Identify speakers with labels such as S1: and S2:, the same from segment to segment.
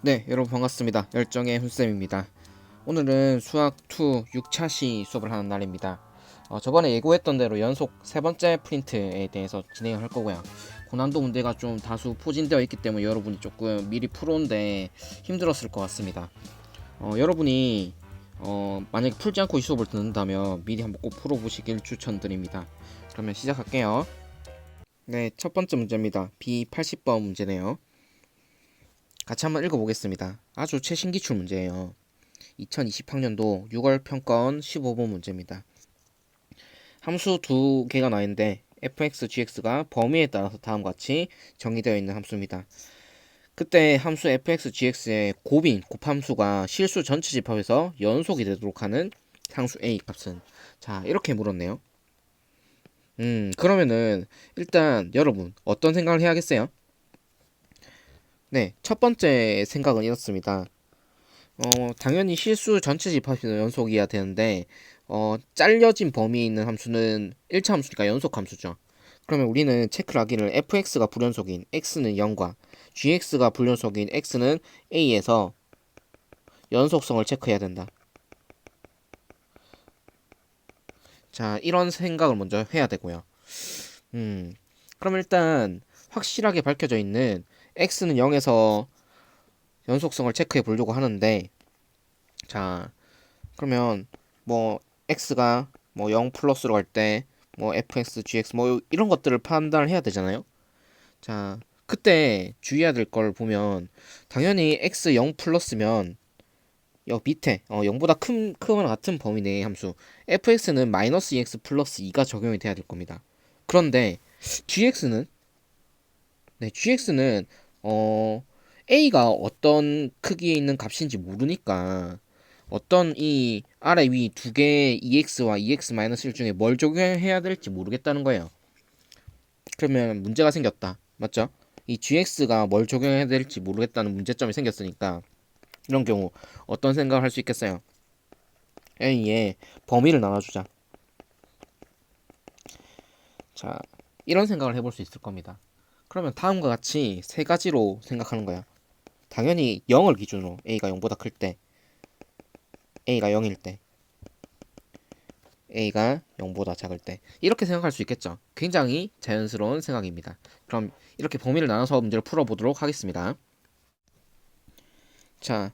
S1: 네, 여러분 반갑습니다. 열정의 훈쌤입니다. 오늘은 수학 2 6차시 수업을 하는 날입니다. 저번에 예고했던 대로 연속 세 번째 프린트에 대해서 진행을 할 거고요. 고난도 문제가 좀 다수 포진되어 있기 때문에 여러분이 조금 미리 풀어온데 힘들었을 것 같습니다. 여러분이 만약에 풀지 않고 이 수업을 듣는다면 미리 한번 꼭 풀어보시길 추천드립니다. 그러면 시작할게요. 네, 첫 번째 문제입니다. B80번 문제네요. 같이 한번 읽어보겠습니다. 아주 최신 기출 문제예요. 2020학년도 6월 평가원 15번 문제입니다. 함수 두 개가 나와 있는데 fx, gx가 범위에 따라서 다음과 같이 정의되어 있는 함수입니다. 그때 함수 fx, gx의 곱인 곱함수가 실수 전체 집합에서 연속이 되도록 하는 상수 a 값은, 자, 이렇게 물었네요. 그러면은 일단 여러분 어떤 생각을 해야겠어요? 네, 첫 번째 생각은 이렇습니다. 당연히 실수 전체 집합이 연속이어야 되는데, 잘려진 범위에 있는 함수는 1차 함수니까 연속 함수죠. 그러면 우리는 체크를 하기를 fx가 불연속인 x는 0과 gx가 불연속인 x는 a에서 연속성을 체크해야 된다. 자, 이런 생각을 먼저 해야 되고요. 그럼 일단 확실하게 밝혀져 있는 x는 0에서 연속성을 체크해 보려고 하는데, 자, 그러면 뭐 x가 뭐 0 플러스로 갈 때 뭐 fx, gx 뭐 이런 것들을 판단을 해야 되잖아요. 자, 그때 주의해야 될 걸 보면 당연히 x 0 플러스면 여 밑에 0보다 크거나 같은 범위 내의 함수 fx는 마이너스 2x 플러스 2가 적용이 돼야 될 겁니다. 그런데 gx는 gx는 a가 어떤 크기에 있는 값인지 모르니까 어떤 이 아래 위 두 개의 EX와 EX-1 중에 뭘 적용해야 될지 모르겠다는 거예요. 그러면 문제가 생겼다. 맞죠? 이 GX가 뭘 적용해야 될지 모르겠다는 문제점이 생겼으니까 이런 경우 어떤 생각을 할 수 있겠어요? A의 범위를 나눠주자. 자, 이런 생각을 해볼 수 있을 겁니다. 그러면 다음과 같이 세 가지로 생각하는 거야. 당연히 0을 기준으로 A가 0보다 클 때, A가 0일 때, A가 0보다 작을 때 이렇게 생각할 수 있겠죠. 굉장히 자연스러운 생각입니다. 그럼 이렇게 범위를 나눠서 문제를 풀어보도록 하겠습니다. 자,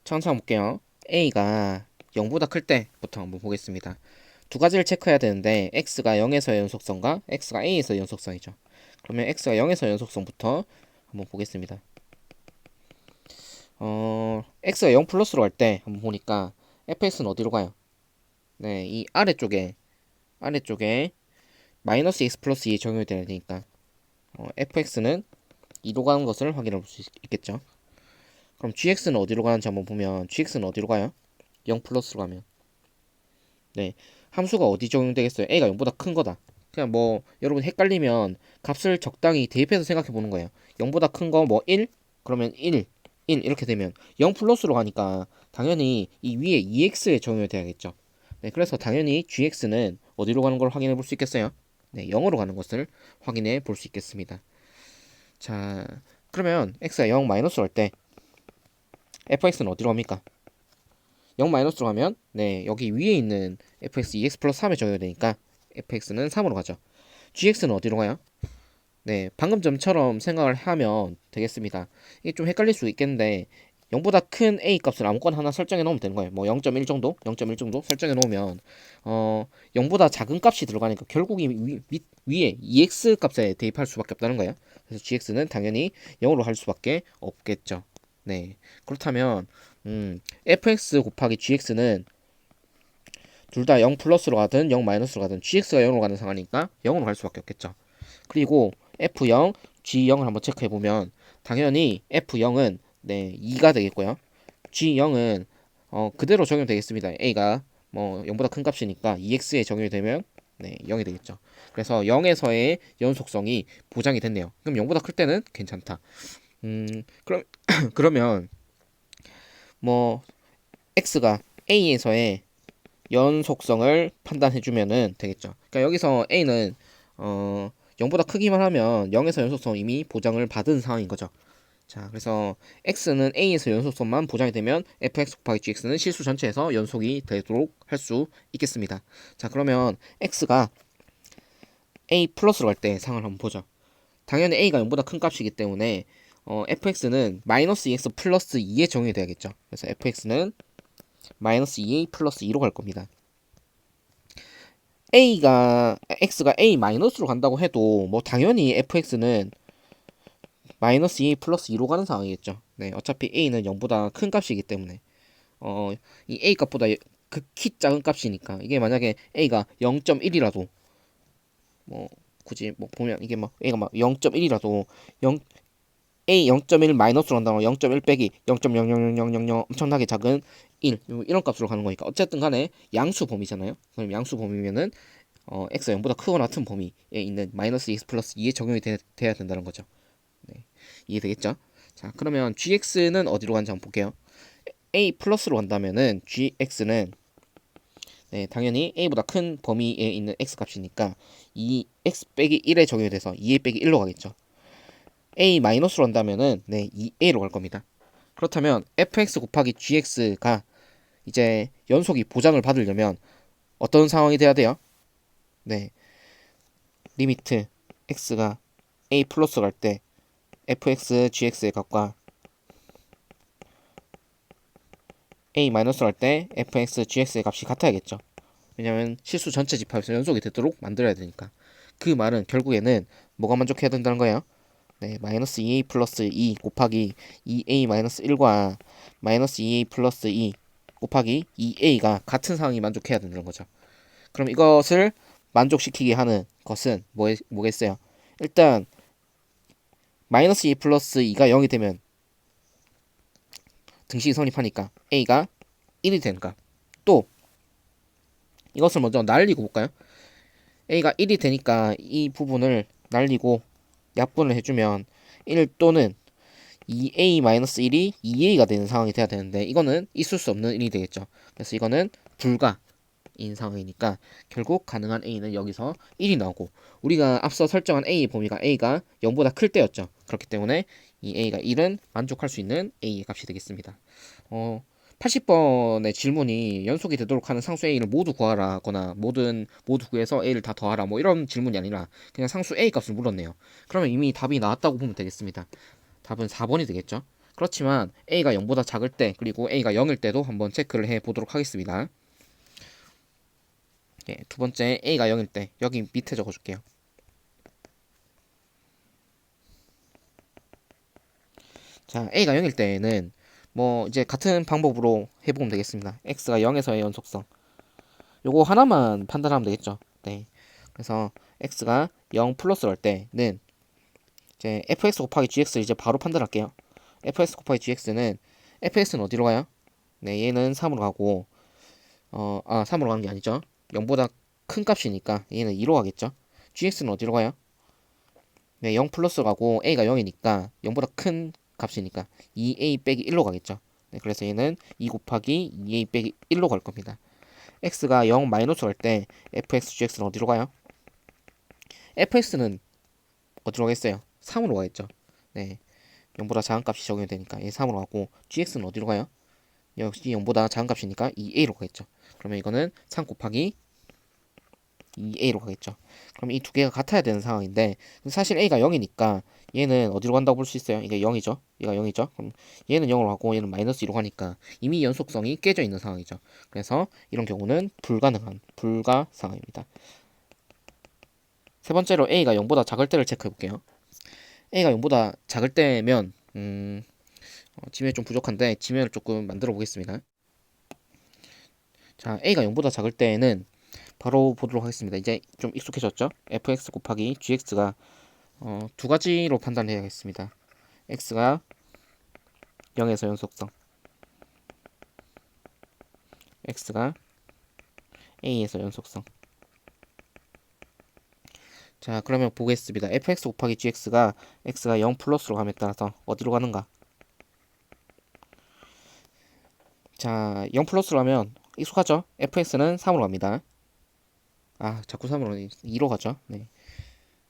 S1: 천천히 볼게요. A가 0보다 클 때부터 한번 보겠습니다. 두 가지를 체크해야 되는데 X가 0에서 연속성과 X가 A에서 연속성이죠. 그러면 X가 0에서 연속성부터 한번 보겠습니다. X가 0 플러스로 갈 때 한번 보니까 fx는 어디로 가요? 네, 이 아래쪽에 마이너스 x 플러스 2 적용이 되야 되니까 fx는 2로 가는 것을 확인해 볼 수 있겠죠. 그럼 gx는 어디로 가는지 한번 보면 gx는 어디로 가요? 0 플러스로 가면, 네, 함수가 어디 적용되겠어요? a가 0보다 큰 거다. 그냥 뭐 여러분 헷갈리면 값을 적당히 대입해서 생각해 보는 거예요. 0보다 큰 거 뭐 1? 그러면 1 이렇게 되면 0 플러스로 가니까 당연히 이 위에 2x에 적용이 돼야겠죠. 네, 그래서 당연히 gx는 어디로 가는 걸 확인해 볼 수 있겠어요? 네, 0으로 가는 것을 확인해 볼 수 있겠습니다. 자, 그러면 x가 0 마이너스로 할 때 fx는 어디로 갑니까? 0 마이너스로 가면, 네, 여기 위에 있는 fx 2x 플러스 3에 적용이 되니까 fx는 3으로 가죠. gx는 어디로 가요? 네, 방금 전처럼 생각을 하면 되겠습니다. 이게 좀 헷갈릴 수 있겠는데 0보다 큰 a 값을 아무거나 하나 설정해 놓으면 되는 거예요. 뭐 0.1 정도, 0.1 정도 설정해 놓으면 0보다 작은 값이 들어가니까 결국 이 위에 EX 값에 대입할 수밖에 없다는 거예요. 그래서 GX는 당연히 0으로 할 수밖에 없겠죠. 네, 그렇다면 fx 곱하기 gx는 둘 다 0 플러스로 가든 0 마이너스로 가든 gx가 0으로 가는 상황이니까 0으로 갈 수밖에 없겠죠. 그리고 F0, G0을 한번 체크해 보면 당연히 F0은, 네, 2가 되겠고요. G0은 그대로 적용되겠습니다. A가 뭐 0보다 큰 값이니까 2x에 적용이 되면, 네, 0이 되겠죠. 그래서 0에서의 연속성이 보장이 됐네요. 그럼 0보다 클 때는 괜찮다. 그럼 그러면 뭐 x가 A에서의 연속성을 판단해 주면은 되겠죠. 그러니까 여기서 A는 0보다 크기만 하면 0에서 연속성 이미 보장을 받은 상황인 거죠. 자, 그래서 x는 a에서 연속선만 보장이 되면 fx 곱하기 gx는 실수 전체에서 연속이 되도록 할 수 있겠습니다. 자, 그러면 x가 a 플러스로 갈 때 상을 한번 보죠. 당연히 a가 0보다 큰 값이기 때문에 fx는 마이너스 2x 플러스 2에 적용이 돼야겠죠. 그래서 fx는 마이너스 2a 플러스 2로 갈 겁니다. x가 a 마이너스로 간다고 해도 뭐 당연히 fx는 마이너스 2a 플러스 2로 가는 상황이겠죠. 네, 어차피 a는 0보다 큰 값이기 때문에 이 a 값보다 극히 작은 값이니까 이게 만약에 a가 0.1이라도 뭐 굳이 뭐 보면 이게 막 a가 막 0.1이라도 0 a 0.1 마이너스로 한다면 0.1 빼기 0.00000 엄청나게 작은 1 이런 값으로 가는 거니까 어쨌든 간에 양수 범위잖아요. 그럼 양수 범위면은 x가 0보다 크거나 같은 범위에 있는 마이너스 x 플러스 2에 적용이 돼야 된다는 거죠. 네, 이해되겠죠? 자, 그러면 gx는 어디로 간지 한번 볼게요. a 플러스로 간다면은 gx는 네, 당연히 a보다 큰 범위에 있는 x 값이니까 2x 빼기 1에 적용이 돼서 2a 빼기 1로 가겠죠. a 마이너스로 한다면은 네, 2a로 갈 겁니다. 그렇다면 fx 곱하기 gx가 이제 연속이 보장을 받으려면 어떤 상황이 돼야 돼요? 네, 리미트 x가 a 플러스 갈 때 fx gx의 값과 a 마이너스 갈 때 fx gx의 값이 같아야겠죠. 왜냐면 실수 전체 집합에서 연속이 되도록 만들어야 되니까. 그 말은 결국에는 뭐가 만족해야 된다는 거예요? 네, 마이너스 2a 플러스 2 곱하기 2a 마이너스 1과 마이너스 2a 플러스 2 곱하기 2a가 같은 상황이 만족해야 된다는 거죠. 그럼 이것을 만족시키게 하는 것은 뭐겠어요? 일단 마이너스 2 플러스 2가 0이 되면 등식이 성립하니까 a가 1이 되니까 또 이것을 먼저 날리고 볼까요? a가 1이 되니까 이 부분을 날리고 약분을 해주면 1 또는 2a-1이 2a가 되는 상황이 돼야 되는데 이거는 있을 수 없는 1이 되겠죠. 그래서 이거는 불가인 상황이니까 결국 가능한 a는 여기서 1이 나오고 우리가 앞서 설정한 a의 범위가 a가 0보다 클 때였죠. 그렇기 때문에 이 a가 1은 만족할 수 있는 a의 값이 되겠습니다. 80번의 질문이 연속이 되도록 하는 상수 a를 모두 구하라거나 모두 구해서 a를 다 더하라 뭐 이런 질문이 아니라 그냥 상수 a 값을 물었네요. 그러면 이미 답이 나왔다고 보면 되겠습니다. 답은 4번이 되겠죠. 그렇지만 a가 0보다 작을 때 그리고 a가 0일 때도 한번 체크를 해 보도록 하겠습니다. 네, 두 번째 a가 0일 때 여기 밑에 적어줄게요. 자, a가 0일 때는 뭐 이제 같은 방법으로 해보면 되겠습니다. x가 0에서의 연속성 요거 하나만 판단하면 되겠죠. 네, 그래서 x가 0 플러스 할 때는 이제 fx 곱하기 gx 이제 바로 판단할게요. fx 곱하기 gx는 fx는 어디로 가요? 네, 얘는 3으로 가고 3으로 가는 게 아니죠. 0보다 큰 값이니까 얘는 2로 가겠죠. gx는 어디로 가요? 네, 0 플러스 가고 a가 0이니까 0보다 큰 값이니까 2a 빼기 1로 가겠죠. 네, 그래서 얘는 2 곱하기 2a 빼기 1로 갈 겁니다. x가 0 마이너스 갈 때 fx gx는 어디로 가요? fx는 어디로 가겠어요? 3으로 가겠죠. 네, 0보다 작은 값이 적용이 되니까 얘 3으로 가고 gx는 어디로 가요? 역시 0보다 작은 값이니까 2a로 가겠죠. 그러면 이거는 3 곱하기 2a로 가겠죠. 그럼 이 두 개가 같아야 되는 상황인데 사실 a가 0이니까 얘는 어디로 간다고 볼 수 있어요? 이게 0이죠. 얘가 0이죠. 그럼 얘는 0으로 가고 얘는 마이너스 2로 가니까 이미 연속성이 깨져 있는 상황이죠. 그래서 이런 경우는 불가 상황입니다. 세 번째로 a가 0보다 작을 때를 체크해 볼게요. a가 0보다 작을 때면 지면이 좀 부족한데 지면을 조금 만들어 보겠습니다. 자, a가 0보다 작을 때는 바로 보도록 하겠습니다. 이제 좀 익숙해졌죠? fx 곱하기 gx가 두 가지로 판단해야겠습니다. x가 0에서 연속성, x가 a에서 연속성. 자, 그러면 보겠습니다. fx 곱하기 gx가 x가 0 플러스로 감에 따라서 어디로 가는가? 자, 0 플러스로 가면 익숙하죠? fx는 3으로 갑니다. 자꾸 3으로 2로 가죠. 네,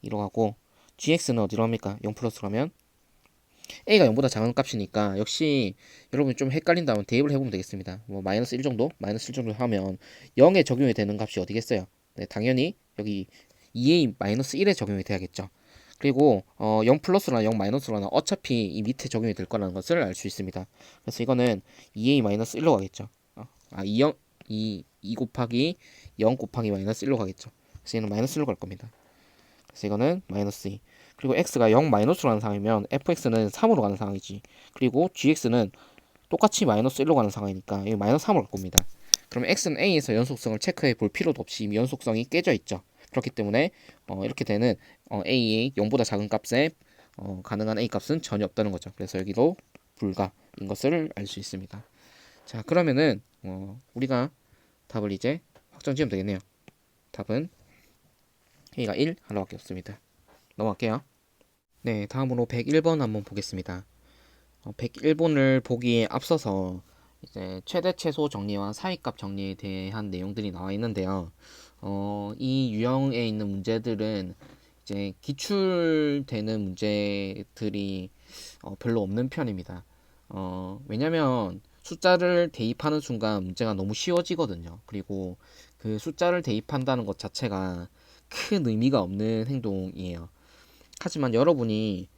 S1: 2로 가고 gx는 어디로 갑니까? 0 플러스로 가면 a가 0보다 작은 값이니까 역시 여러분이 좀 헷갈린다면 대입을 해보면 되겠습니다. 뭐 마이너스 1 정도? 마이너스 1 정도 하면 0에 적용이 되는 값이 어디겠어요? 네, 당연히 여기 2a 마이너스 1에 적용이 돼야겠죠. 그리고 0 플러스나 0 마이너스나 어차피 이 밑에 적용이 될 거라는 것을 알 수 있습니다. 그래서 이거는 2a 마이너스 1로 가겠죠. 2 곱하기 0 곱하기 마이너스 1로 가겠죠. 그래서 얘는 마이너스 1로 갈 겁니다. 그래서 이거는 마이너스 2. 그리고 x가 0 마이너스로 가는 상황이면 fx는 3으로 가는 상황이지. 그리고 gx는 똑같이 마이너스 1로 가는 상황이니까 여기 마이너스 3으로 갈 겁니다. 그럼 x는 a에서 연속성을 체크해 볼 필요도 없이 이미 연속성이 깨져 있죠. 그렇기 때문에 이렇게 되는 a의 0보다 작은 값에 가능한 a 값은 전혀 없다는 거죠. 그래서 여기도 불가인 것을 알 수 있습니다. 자, 그러면은 우리가 답을 이제 확정 지으면 되겠네요. 답은 a가 1 하나밖에 없습니다. 넘어갈게요. 네, 다음으로 101번 한번 보겠습니다. 101번을 보기에 앞서서 이제 최대 최소 정리와 사이값 정리에 대한 내용들이 나와 있는데요. 이 유형에 있는 문제들은 이제 기출되는 문제들이 별로 없는 편입니다. 왜냐면 숫자를 대입하는 순간 문제가 너무 쉬워지거든요. 그리고 그 숫자를 대입한다는 것 자체가 큰 의미가 없는 행동이에요. 하지만 여러분이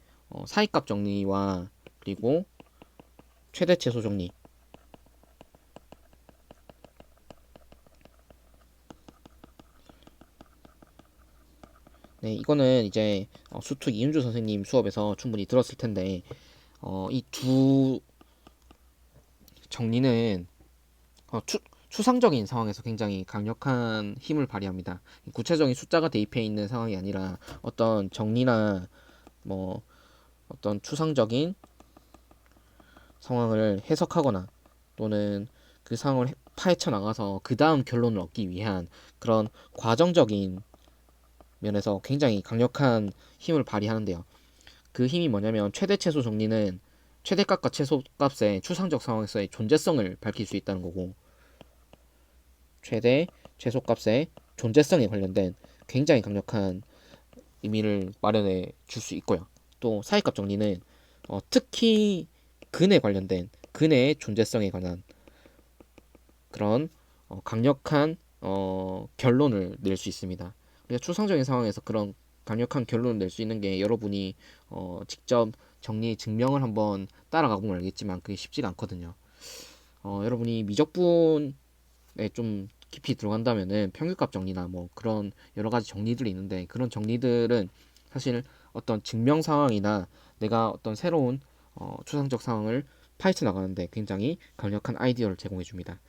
S1: 사이값 정리와 그리고 최대 최소 정리, 네, 이거는 이제 수특 이은주 선생님 수업에서 충분히 들었을 텐데 이 두 정리는 추상적인 상황에서 굉장히 강력한 힘을 발휘합니다. 구체적인 숫자가 대입해 있는 상황이 아니라 어떤 정리나 뭐 어떤 추상적인 상황을 해석하거나 또는 그 상황을 파헤쳐 나가서 그 다음 결론을 얻기 위한 그런 과정적인 면에서 굉장히 강력한 힘을 발휘하는데요. 그 힘이 뭐냐면 최대 최소 정리는 최대값과 최소값의 추상적 상황에서의 존재성을 밝힐 수 있다는 거고, 최대 최소값의 존재성에 관련된 굉장히 강력한 의미를 마련해 줄 수 있고요. 또 사이값 정리는 특히 근에 관련된 근의 존재성에 관한 그런 강력한 결론을 낼 수 있습니다. 그래서 추상적인 상황에서 그런 강력한 결론을 낼 수 있는 게 여러분이 직접 정리 증명을 한번 따라가 보면 알겠지만 그게 쉽지가 않거든요. 여러분이 미적분에 좀 깊이 들어간다면은 평균값 정리나 뭐 그런 여러 가지 정리들이 있는데 그런 정리들은 사실 어떤 증명 상황이나 내가 어떤 새로운 추상적 상황을 파헤쳐 나가는데 굉장히 강력한 아이디어를 제공해 줍니다.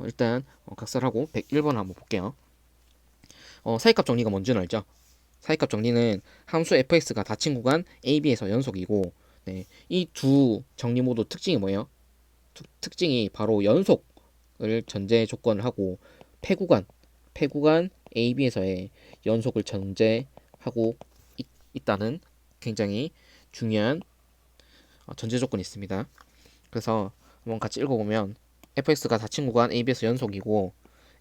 S1: 일단 각설하고 101번 한번 볼게요. 사이값 정리가 뭔지는 알죠? 사이값 정리는 함수 fx가 닫힌 구간 ab에서 연속이고, 네, 이 두 정리 모두 특징이 뭐예요? 특징이 바로 연속을 전제 조건을 하고 폐구간 ab에서의 연속을 전제하고 있다는 굉장히 중요한 전제 조건이 있습니다. 그래서 한번 같이 읽어보면 fx가 닫힌 구간 ab에서 연속이고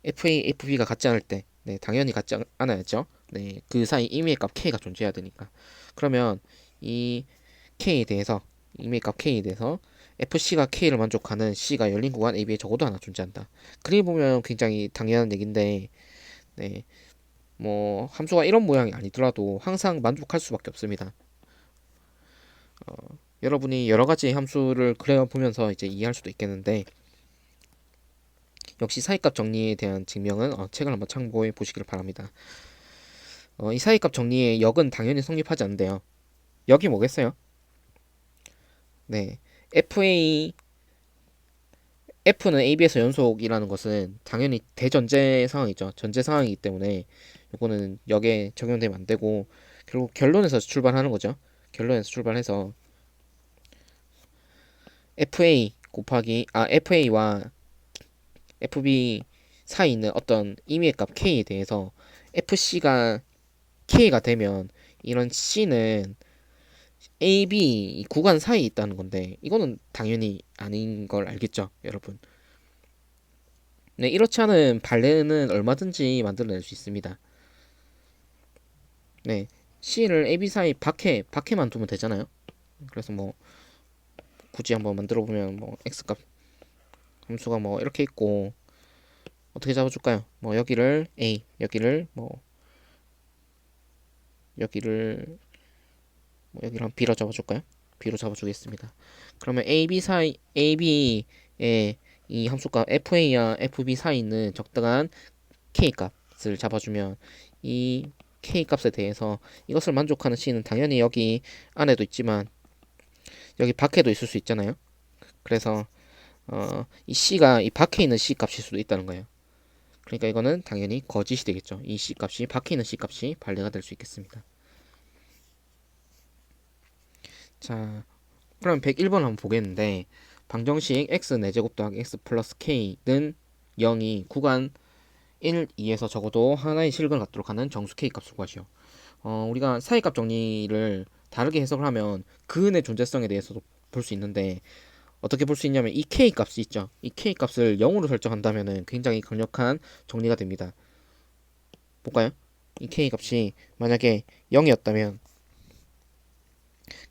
S1: fa, fb가 같지 않을 때, 네, 당연히 같지 않아야죠. 네, 그 사이 임의의 값 k가 존재해야 되니까. 그러면 이 k에 대해서 임의의 값 k에 대해서 fc가 k를 만족하는 c가 열린 구간 ab에 적어도 하나 존재한다. 그리 보면 굉장히 당연한 얘기인데, 네, 뭐 함수가 이런 모양이 아니더라도 항상 만족할 수밖에 없습니다. 여러분이 여러 가지 함수를 그려보면서 이제 이해할 수도 있겠는데, 역시 사이값 정리에 대한 증명은 책을 한번 참고해 보시길 바랍니다. 이 사이값 정리의 역은 당연히 성립하지 않는데요. 역이 뭐겠어요? 네, F는 AB에서 연속이라는 것은 당연히 대전제 상황이죠. 전제 상황이기 때문에 이거는 역에 적용되면 안 되고 결국 결론에서 출발하는 거죠. 결론에서 출발해서 FA와 FB 사이에 있는 어떤 임의의 값 K에 대해서 FC가 K가 되면 이런 C는 AB 구간 사이에 있다는 건데 이거는 당연히 아닌 걸 알겠죠, 여러분. 네, 이렇지 않은 발레는 얼마든지 만들어낼 수 있습니다. 네, C를 AB 사이 밖에만 두면 되잖아요. 그래서 뭐 굳이 한번 만들어 보면 뭐 x값 함수가 뭐 이렇게 있고 어떻게 잡아줄까요? 뭐 여기를 a, 여기를 여기를 한 b로 잡아줄까요? b로 잡아주겠습니다. 그러면 ab 사이 ab의 이 함수값 fa와 fb 사이 있는 적당한 k 값을 잡아주면 이 k 값에 대해서 이것을 만족하는 c는 당연히 여기 안에도 있지만 여기 밖에도 있을 수 있잖아요. 그래서 이 c가 이 밖에 있는 c 값일 수도 있다는 거예요. 그러니까 이거는 당연히 거짓이 되겠죠. 이 c 값이 밖에 있는 c 값이 반례가 될 수 있겠습니다. 자, 그럼 101번 한번 보겠는데 방정식 x 4제곱 더하기 x 플러스 k는 0이 구간 1, 2에서 적어도 하나의 실근을 갖도록 하는 정수 k 값을 구하시오. 우리가 사이값 정리를 다르게 해석을 하면 근의 존재성에 대해서도 볼 수 있는데 어떻게 볼 수 있냐면 이 k 값이 있죠. 이 k 값을 0으로 설정한다면 굉장히 강력한 정리가 됩니다. 볼까요? 이 k 값이 만약에 0이었다면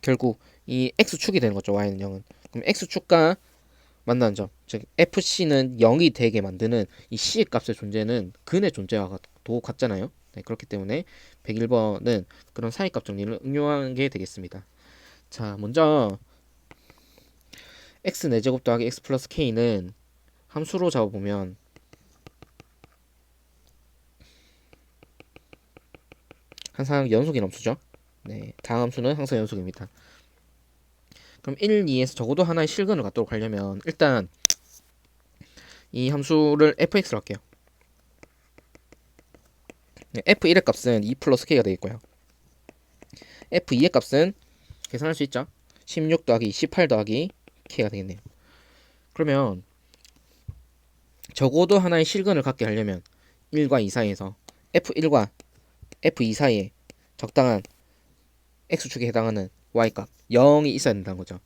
S1: 결국 이 x축이 되는 거죠. y는 0은. 그럼 x축과 만나는 점, 즉 fc는 0이 되게 만드는 이 c의 값의 존재는 근의 존재와도 같잖아요. 네, 그렇기 때문에 101번은 그런 사이값 정리를 응용하는 게 되겠습니다. 자, 먼저 x 4제곱 더하기 x 플러스 k는 함수로 잡아보면 항상 연속인 함수죠. 네, 다음 함수는 항상 연속입니다. 그럼 1, 2에서 적어도 하나의 실근을 갖도록 하려면 일단 이 함수를 fx로 할게요. f1의 값은 2 플러스 k가 되겠고요. f2의 값은 계산할 수 있죠. 16 더하기 18 더하기 k가 되겠네요. 그러면 적어도 하나의 실근을 갖게 하려면 1과 2 사이에서 f1과 f2 사이에 적당한 x축에 해당하는 y값 0이 있어야 된다는 거죠.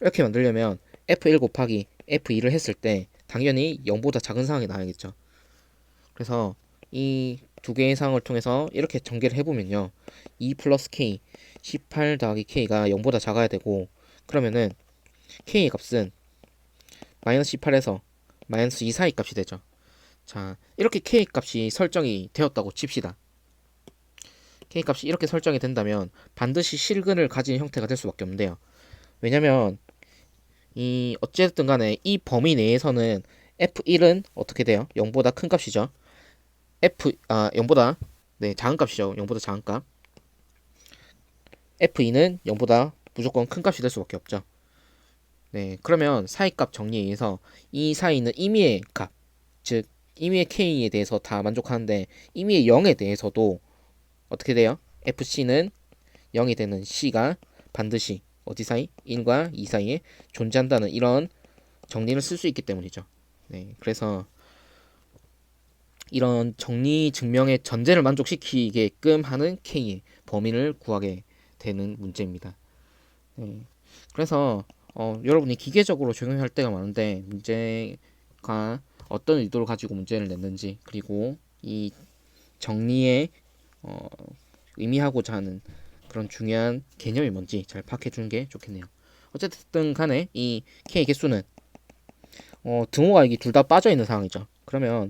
S1: 이렇게 만들려면 f1 곱하기 f2를 했을 때 당연히 0보다 작은 상황이 나와야겠죠. 그래서 이 두 개의 상황을 통해서 이렇게 전개를 해보면요. 2 플러스 k, 18 더하기 k가 0보다 작아야 되고 그러면은 k의 값은 마이너스 18에서 마이너스 2 사이 값이 되죠. 자, 이렇게 k 값이 설정이 되었다고 칩시다. k 값이 이렇게 설정이 된다면 반드시 실근을 가진 형태가 될 수밖에 없는데요. 왜냐면 이 어쨌든 간에 이 범위 내에서는 f1은 어떻게 돼요? 0보다 큰 값이죠. 0보다 작은 값이죠. 0보다 작은 값. f2는 0보다 무조건 큰 값이 될 수밖에 없죠. 네, 그러면 사이값 정리에 의해서 이 사이는 임의의 값, 즉 임의의 k에 대해서 다 만족하는데 임의의 0에 대해서도 어떻게 돼요? fc는 0이 되는 c가 반드시 어디 사이? 1과 2 사이에 존재한다는 이런 정리를 쓸 수 있기 때문이죠. 네, 그래서 이런 정리 증명의 전제를 만족시키게끔 하는 k의 범위를 구하게 되는 문제입니다. 네, 그래서 여러분이 기계적으로 적용할 때가 많은데 문제가 어떤 의도를 가지고 문제를 냈는지 그리고 이 정리의 어, 의미하고자 하는 그런 중요한 개념이 뭔지 잘 파악해 주는 게 좋겠네요. 어쨌든 간에 이 K의 개수는 등호가 이게 둘 다 빠져 있는 상황이죠. 그러면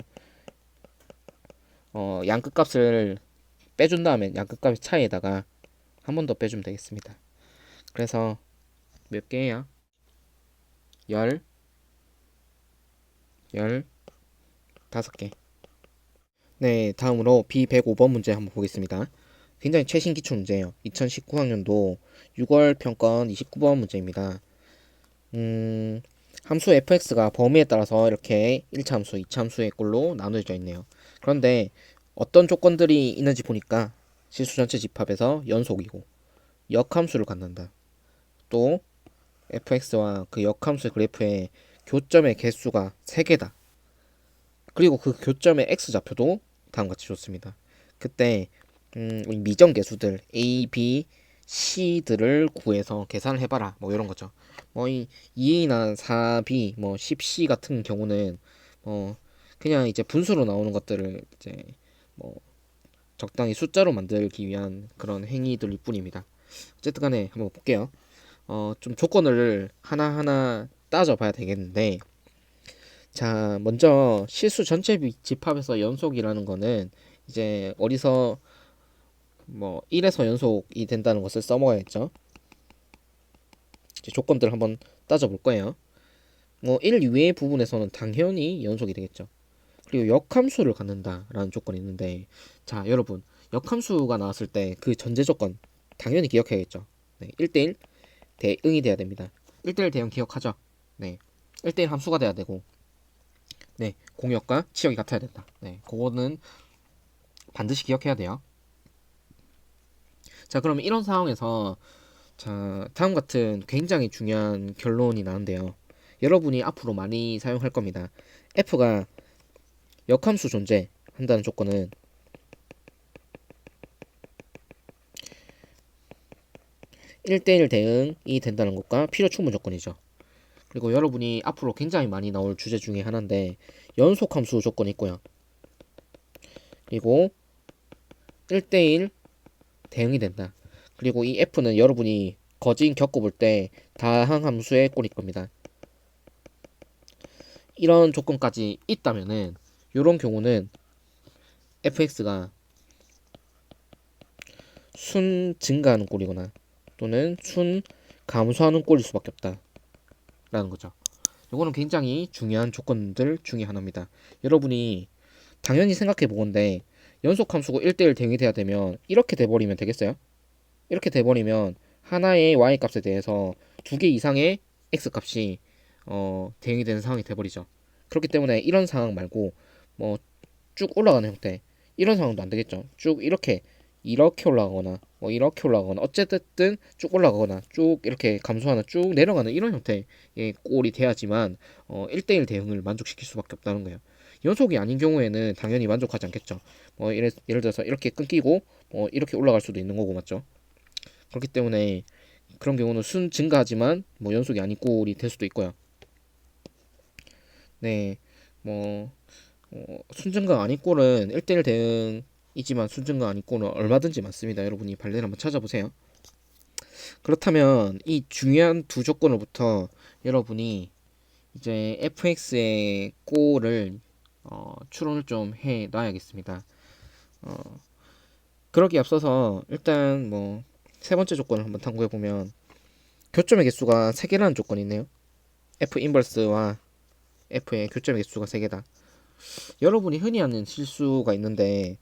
S1: 양끝값을 빼준 다음에 양끝값의 차이에다가 한 번 더 빼주면 되겠습니다. 그래서 몇 개예요? 15개. 네, 다음으로 B105번 문제 한번 보겠습니다. 굉장히 최신 기출 문제예요. 2019학년도 6월 평건 29번 문제입니다. 함수 fx가 범위에 따라서 이렇게 1차 함수, 2차 함수의 꼴로 나누어져 있네요. 그런데 어떤 조건들이 있는지 보니까 실수 전체 집합에서 연속이고 역함수를 갖는다. 또 fx와 그 역함수의 그래프의 교점의 개수가 3개다. 그리고 그 교점의 x좌표도 다음과 같이 줬습니다. 그때 우리 미정계수들 a, b, c들을 구해서 계산을 해봐라. 뭐 이런 거죠. 이 2a나 4b, 10c 같은 경우는 그냥 이제 분수로 나오는 것들을 이제 뭐 적당히 숫자로 만들기 위한 그런 행위들일 뿐입니다. 어쨌든 간에 한번 볼게요. 좀 조건을 하나하나 따져봐야 되겠는데, 자, 먼저 실수 전체 집합에서 연속이라는 거는 이제 어디서 뭐 1에서 연속이 된다는 것을 써먹어야겠죠. 이제 조건들 한번 따져볼 거예요. 뭐 1 이외의 부분에서는 당연히 연속이 되겠죠. 그리고 역함수를 갖는다라는 조건이 있는데, 자, 여러분, 역함수가 나왔을 때 그 전제 조건 당연히 기억해야겠죠. 네, 1대1 대응이 돼야 됩니다. 1대1 대응 기억하죠. 네, 1대1 함수가 돼야 되고, 네, 공역과 치역이 같아야 된다. 네, 그거는 반드시 기억해야 돼요. 자, 그러면 이런 상황에서 자, 다음 같은 굉장히 중요한 결론이 나는데요. 여러분이 앞으로 많이 사용할 겁니다. f가 역함수 존재한다는 조건은 1대1 대응이 된다는 것과 필요 충분 조건이죠. 그리고 여러분이 앞으로 굉장히 많이 나올 주제 중에 하나인데 연속함수 조건이 있고요. 그리고 1대1 대응이 된다. 그리고 이 f는 여러분이 거진 겪어볼 때 다항함수의 꼴일 겁니다. 이런 조건까지 있다면은 이런 경우는 fx가 순 증가하는 꼴이거나 또는 순 감소하는 꼴일 수밖에 없다라는 거죠. 이거는 굉장히 중요한 조건들 중에 하나입니다. 여러분이 당연히 생각해 보건데 연속함수고 1대1 대응이 돼야 되면 이렇게 돼버리면 되겠어요? 이렇게 돼버리면 하나의 y 값에 대해서 두 개 이상의 x 값이 대응이 되는 상황이 돼버리죠. 그렇기 때문에 이런 상황 말고 뭐 쭉 올라가는 형태, 이런 상황도 안 되겠죠. 쭉 이렇게 올라가거나 뭐 이렇게 올라가거나 어쨌든 쭉 올라가거나 쭉 이렇게 감소하는 쭉 내려가는 이런 형태의 꼴이 돼야지만 1대1 대응을 만족시킬 수밖에 없다는 거예요. 연속이 아닌 경우에는 당연히 만족하지 않겠죠. 뭐 예를 들어서 이렇게 끊기고 이렇게 올라갈 수도 있는 거고, 맞죠? 그렇기 때문에 그런 경우는 순 증가하지만 뭐 연속이 아닌 꼴이 될 수도 있고요. 네, 뭐 순증가 아닌 꼴은 1대1 대응이지만 순증가 아닌 꼴은 얼마든지 많습니다. 여러분이 발레를 한번 찾아보세요. 그렇다면 이 중요한 두 조건으로부터 여러분이 이제 fx의 꼴을 추론을 좀 해 놔야겠습니다. 그러기 앞서서 일단 뭐 세 번째 조건을 한번 탐구해 보면 교점의 개수가 3개라는 조건이 있네요. f 인버스와 f의 교점의 개수가 3개다. 여러분이 흔히 하는 실수가 있는데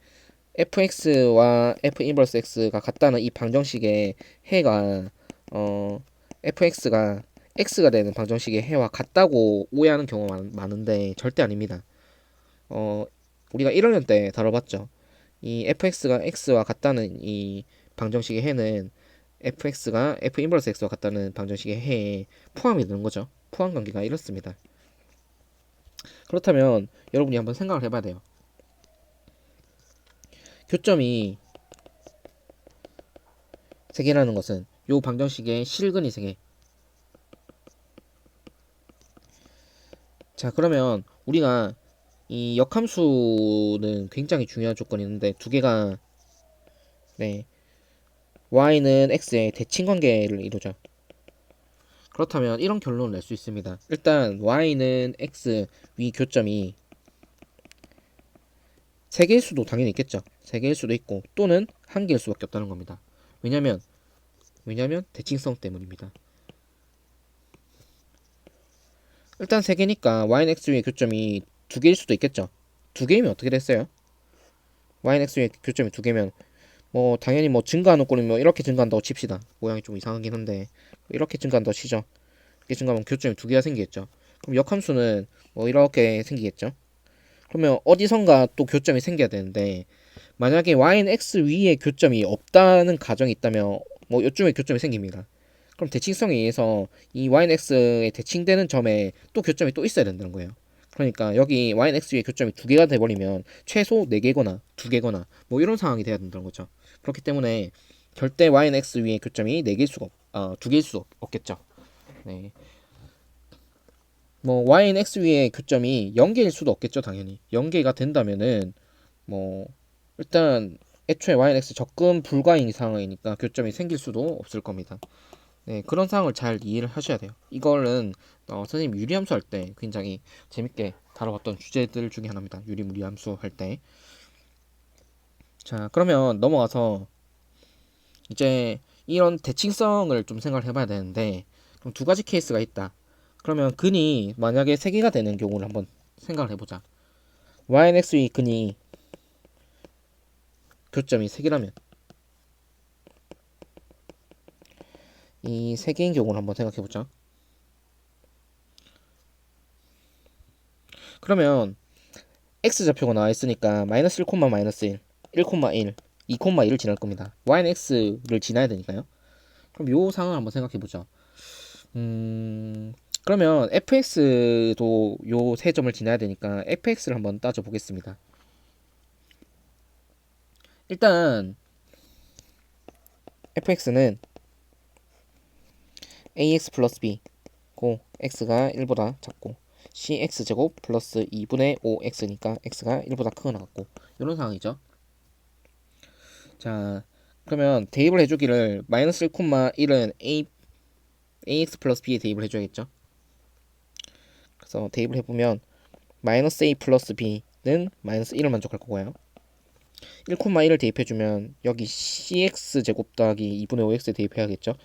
S1: fx와 f 인버스 x가 같다는 이 방정식의 해가 fx가 x가 되는 방정식의 해와 같다고 오해하는 경우가 많은데 절대 아닙니다. 우리가 1학년 때 다뤄봤죠. 이 fx가 x와 같다는 이 방정식의 해는 fx가 f 인버스 x와 같다는 방정식의 해에 포함이 되는 거죠. 포함 관계가 이렇습니다. 그렇다면 여러분이 한번 생각을 해봐야 돼요. 교점이 3개라는 것은 요 방정식의 실근이 3개. 자, 그러면 우리가 이 역함수는 굉장히 중요한 조건이 있는데 두 개가 네, y는 x의 대칭 관계를 이루죠. 그렇다면 이런 결론을 낼 수 있습니다. 일단 y는 x 위 교점이 3개일 수도 당연히 있겠죠. 3개일 수도 있고 또는 1개일 수밖에 없다는 겁니다. 왜냐면 대칭성 때문입니다. 일단 3개니까 y는 x 위의 교점이 2개일 수도 있겠죠. 2개이면 어떻게 됐어요? y는 x 위의 교점이 2개면 뭐 당연히 뭐 증가하는 꼴이면 뭐 이렇게 증가한다고 칩시다. 모양이 좀 이상하긴 한데 이렇게 증가한다고 치죠. 이렇게 증가하면 교점이 2개가 생기겠죠. 그럼 역함수는 뭐 이렇게 생기겠죠. 그러면 어디선가 또 교점이 생겨야 되는데 만약에 y는 x 위에 교점이 없다는 가정이 있다면 뭐 요쯤에 교점이 생깁니다. 그럼 대칭성에 의해서 이 y는 x에 대칭되는 점에 또 교점이 또 있어야 된다는 거예요. 그러니까 여기 y는 x 위에 교점이 2개가 돼버리면 최소 4개거나 2개거나 뭐 이런 상황이 돼야 된다는 거죠. 그렇기 때문에 절대 y는 x 위에 교점이 2개일 수 없겠죠. 네. 뭐 y는 x 위에 교점이 0개일 수도 없겠죠. 당연히 0개가 된다면은 뭐 일단 애초에 y는 x 접근 불가인 상황이니까 교점이 생길 수도 없을 겁니다. 네, 그런 상황을 잘 이해를 하셔야 돼요. 이거는 선생님 유리함수 할 때 굉장히 재밌게 다뤄봤던 주제들 중에 하나입니다. 유리무리함수 할 때. 자, 그러면 넘어가서 이제 이런 대칭성을 좀 생각을 해봐야 되는데, 그럼 두 가지 케이스가 있다. 그러면 근이 만약에 세 개가 되는 경우를 한번 생각을 해보자. YNX의 근이 교점이 세 개라면 이 세 개인 경우를 한번 생각해보자. 그러면 x좌표가 나와 있으니까 마이너스 1, 마이너스 1, 1, 1, 2, 1을 지날 겁니다. y는 x를 지나야 되니까요. 그럼 요 상황을 한번 생각해 보죠. 그러면 fx도 요 세 점을 지나야 되니까 fx를 한번 따져 보겠습니다. 일단 fx는 ax 플러스 b고 x가 1보다 작고 cx제곱 플러스 2분의 5x니까 x가 1보다 크거나 같고 이런 상황이죠. 자, 그러면 대입을 해주기를 마이너스 1, 1은 ax 플러스 b에 대입을 해줘야겠죠. 그래서 대입을 해보면 마이너스 a 플러스 b는 마이너스 1을 만족할 거고요. 1, 1을 대입해주면 여기 cx제곱 더하기 2분의 5x에 대입해야겠죠.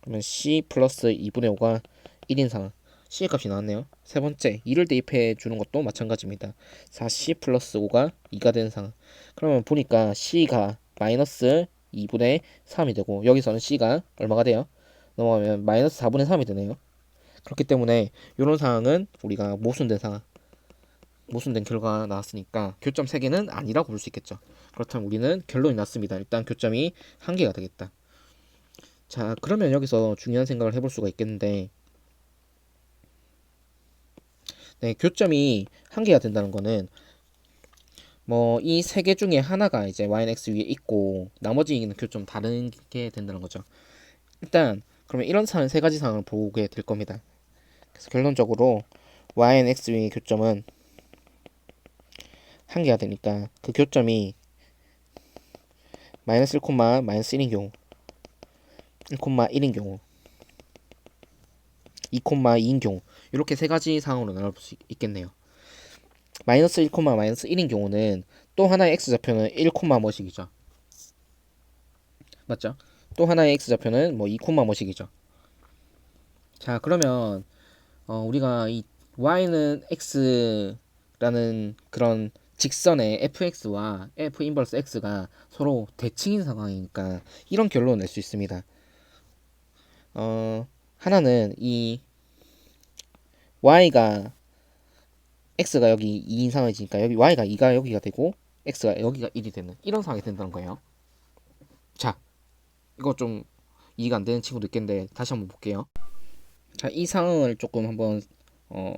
S1: 그러면 c 플러스 2분의 5가 1인 상황. c의 값이 나왔네요. 세 번째 2를 대입해 주는 것도 마찬가지입니다. 4c 플러스 5가 2가 되는 상황. 그러면 보니까 c가 마이너스 2분의 3이 되고 여기서는 c가 얼마가 돼요? 넘어가면 마이너스 4분의 3이 되네요. 그렇기 때문에 이런 상황은 우리가 모순된 상황, 모순된 결과가 나왔으니까 교점 3개는 아니라고 볼 수 있겠죠. 그렇다면 우리는 결론이 났습니다. 일단 교점이 1개가 되겠다. 자, 그러면 여기서 중요한 생각을 해볼 수가 있겠는데, 네, 교점이 1개가 된다는 거는 뭐 이 3개 중에 하나가 이제 YNX 위에 있고 나머지는 교점 다른 게 된다는 거죠. 일단 그러면 이런 상황 세 가지 상황을 보게 될 겁니다. 그래서 결론적으로 YNX 위의 교점은 1개가 되니까 그 교점이 마이너스 1, 마이너스 1인 경우 1, 1인 경우 2, 2인 경우 이렇게 세 가지 상황으로 나눠볼 수 있겠네요. 마이너스 1, 마이너스 1인 경우는 또 하나의 x좌표는 1, 뭐씩이죠. 맞죠? 또 하나의 x좌표는 뭐 2, 뭐씩이죠. 자, 그러면 우리가 이 y는 x라는 그런 직선의 fx와 f 인버스 x가 서로 대칭인 상황이니까 이런 결론을 낼 수 있습니다. 하나는 이 y가 x가 여기 2인 상황이니까 여기 y가 2가 여기가 되고 x가 여기가 1이 되는 이런 상황이 된다는 거예요. 자, 이거 좀 이해가 안 되는 친구도 있겠는데 다시 한번 볼게요. 자, 이 상황을 조금 한번 어,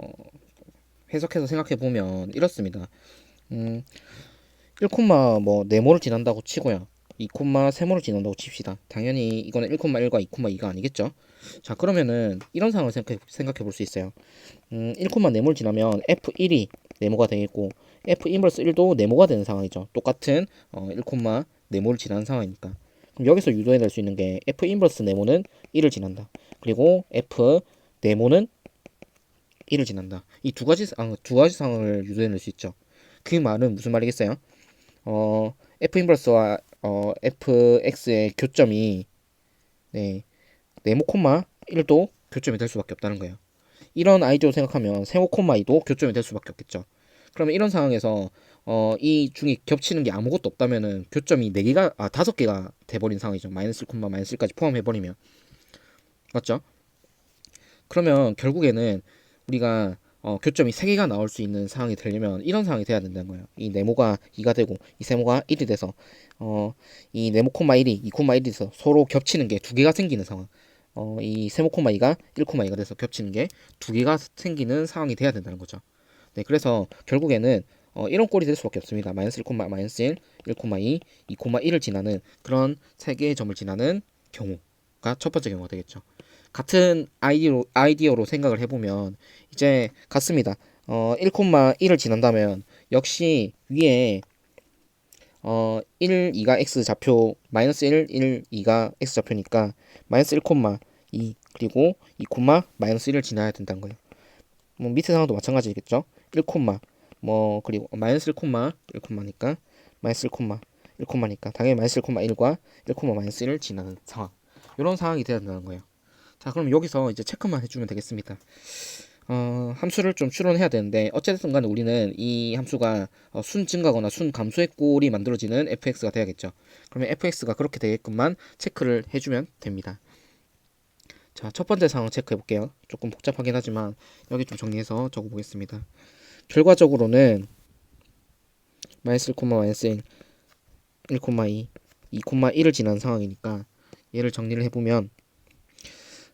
S1: 해석해서 생각해 보면 이렇습니다. 1, 뭐 네모를 지난다고 치고요. 2, 세모를 지난다고 칩시다. 당연히 이거는 1,1과 2,2가 아니겠죠. 자, 그러면은 이런 상황을 생각해 볼 수 있어요. 1, 네모를 지나면 F1이 네모가 되겠고 F 인버스 1도 네모가 되는 상황이죠. 똑같은 1, 네모를 지나는 상황이니까. 그럼 여기서 유도해낼 수 있는 게 F 인버스 네모는 1을 지난다. 그리고 F 네모는 1을 지난다. 이 두 가지 상황을 유도해낼 수 있죠. 그 말은 무슨 말이겠어요? F 인버스와 fx의 교점이 네, 네모 콤마 1도 교점이 될 수밖에 없다는 거예요. 이런 아이디어로 생각하면 세모 콤마 2도 교점이 될 수밖에 없겠죠. 그러면 이런 상황에서 이 중에 겹치는 게 아무것도 없다면은 교점이 4개가 5개가 돼버린 상황이죠. 마이너스 1 마이너스 1까지 포함해버리면 맞죠? 그러면 결국에는 우리가 교점이 3개가 나올 수 있는 상황이 되려면 이런 상황이 돼야 된다는 거예요. 이 네모가 2가 되고 이 세모가 1이 돼서 이 네모 콤마 1이 2 콤마 1이 돼서 서로 겹치는 게 2개가 생기는 상황. 이 세모 콤마 2가 1 콤마 2가 돼서 겹치는 게 2개가 생기는 상황이 돼야 된다는 거죠. 네, 그래서 결국에는 이런 꼴이 될 수밖에 없습니다. 마이너스 1 콤마 마이너스 1, 1 콤마 2, 2 콤마 1을 지나는 그런 3개의 점을 지나는 경우가 첫 번째 경우가 되겠죠. 같은 아이디어로 생각을 해보면 이제 같습니다. 1, 1을 지난다면 역시 위에 1, 2가 x 좌표 마이너스 1, 1, 2가 x 좌표니까 마이너스 1, 2 그리고 2 콤마 마이너스 1을 지나야 된다는 거예요. 뭐 밑에 상황도 마찬가지겠죠. 1 콤마 뭐 그리고 마이너스 1 콤마 1 콤마니까 마이너스 1 콤마 1 콤마니까 당연히 마이너스 1 콤마 1과 1 콤마 마이너스 1을 지나는 상황. 이런 상황이 돼야 된다는 거예요. 자, 그럼 여기서 이제 체크만 해주면 되겠습니다. 함수를 좀 추론해야 되는데 어쨌든 간에 우리는 이 함수가 순 증가거나 순 감소의 꼴이 만들어지는 fx가 돼야겠죠. 그러면 fx가 그렇게 되게끔만 체크를 해주면 됩니다. 자, 첫 번째 상황 체크해 볼게요. 조금 복잡하긴 하지만 여기 좀 정리해서 적어 보겠습니다. 결과적으로는 마이너스 1, 마이너스 1, 1, 2, 2, 1을 지난 상황이니까 얘를 정리를 해보면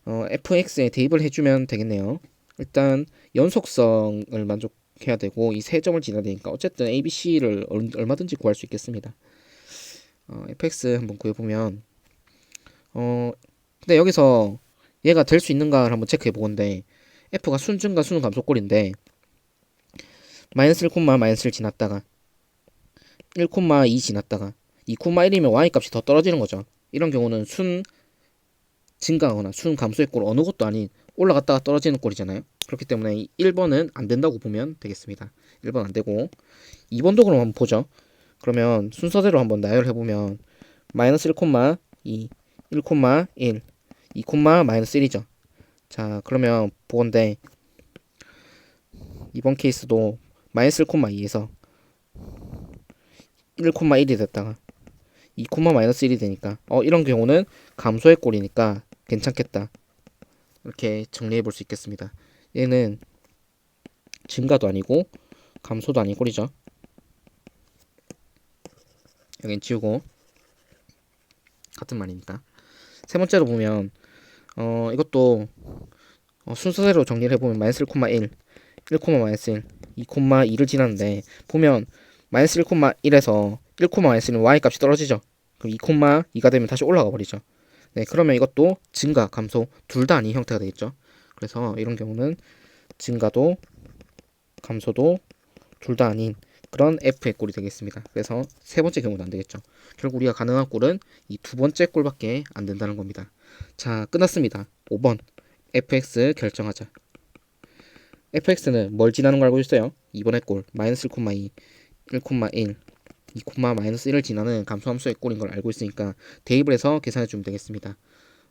S1: fx에 대입을 해주면 되겠네요. 일단 연속성을 만족해야 되고 이 세 점을 지나야 되니까 어쨌든 a, b, c를 얼마든지 구할 수 있겠습니다. fx 한번 구해보면 근데 여기서 얘가 될 수 있는가를 한번 체크해 보건데 f가 순증가 순 감소꼴인데 마이너스 1, 마이너스 1 지났다가 1, 2 지났다가 2, 1이면 y 값이 더 떨어지는 거죠. 이런 경우는 순 증가하거나 순 감소의 꼴 어느 것도 아닌 올라갔다가 떨어지는 꼴이잖아요. 그렇기 때문에 1번은 안 된다고 보면 되겠습니다. 1번 안 되고 2번도 그럼 한번 보죠. 그러면 순서대로 한번 나열해 보면 마이너스 1, 2, 1, 1, 2, 마이너스 1이죠. 자, 그러면 보건데 이번 케이스도 마이너스 1, 2에서 1, 1이 됐다가 2, 마이너스 1이 되니까 이런 경우는 감소의 꼴이니까 괜찮겠다. 이렇게 정리해 볼 수 있겠습니다. 얘는 증가도 아니고 감소도 아닌 꼴이죠. 여긴 지우고 같은 말이니까. 세 번째로 보면 이것도 순서대로 정리를 해보면 마이너스 1, 1, 1, 마이너스 1, 2, 2를 지났는데 보면 마이너스 1, 1에서 1, 마이너스 1은 y 값이 떨어지죠. 그럼 2, 2가 되면 다시 올라가 버리죠. 네, 그러면 이것도 증가, 감소 둘 다 아닌 형태가 되겠죠. 그래서 이런 경우는 증가도 감소도 둘 다 아닌 그런 f의 꼴이 되겠습니다. 그래서 세 번째 경우도 안 되겠죠. 결국 우리가 가능한 꼴은 이 두 번째 꼴밖에 안 된다는 겁니다. 자, 끝났습니다. 5번 fx 결정하자. fx는 뭘 지나는 걸 알고 있어요? 2번의 꼴 마이너스 1, 2, 1, 1, 2, 마이너스 1을 지나는 감소함수의 꼴인 걸 알고 있으니까 대입을 해서 계산해 주면 되겠습니다.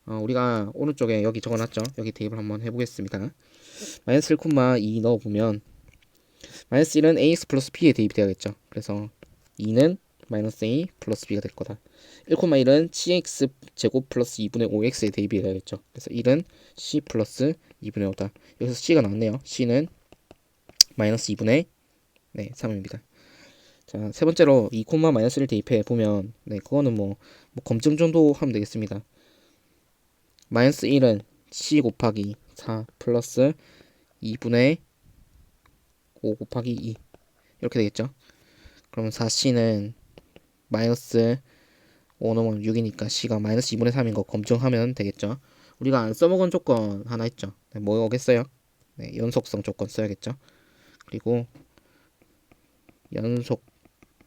S1: 우리가 오른쪽에 여기 적어놨죠. 여기 대입을 한번 해보겠습니다. 마이너스 1, 2 넣어보면 마이너스 1은 ax 플러스 b에 대입이 되야겠죠. 그래서 2는 마이너스 a 플러스 b가 될 거다. 1, 1은 cx 제곱 플러스 2분의 5x에 대입이 되야겠죠. 그래서 1은 c 플러스 2분의 5다. 여기서 c가 나왔네요. c는 마이너스 2분의 3입니다. 자, 세 번째로 2, 마이너스를 대입해 보면 그거는 뭐 검증 정도 하면 되겠습니다. 마이너스 1은 c 곱하기 4 플러스 2분의 5 곱하기 2 이렇게 되겠죠. 그러면 4c는 마이너스 5 넣으면 6이니까 c가 마이너스 2분의 3인 거 검증하면 되겠죠. 우리가 안 써먹은 조건 하나 있죠. 뭐겠어요? 연속성 조건 써야겠죠. 그리고 연속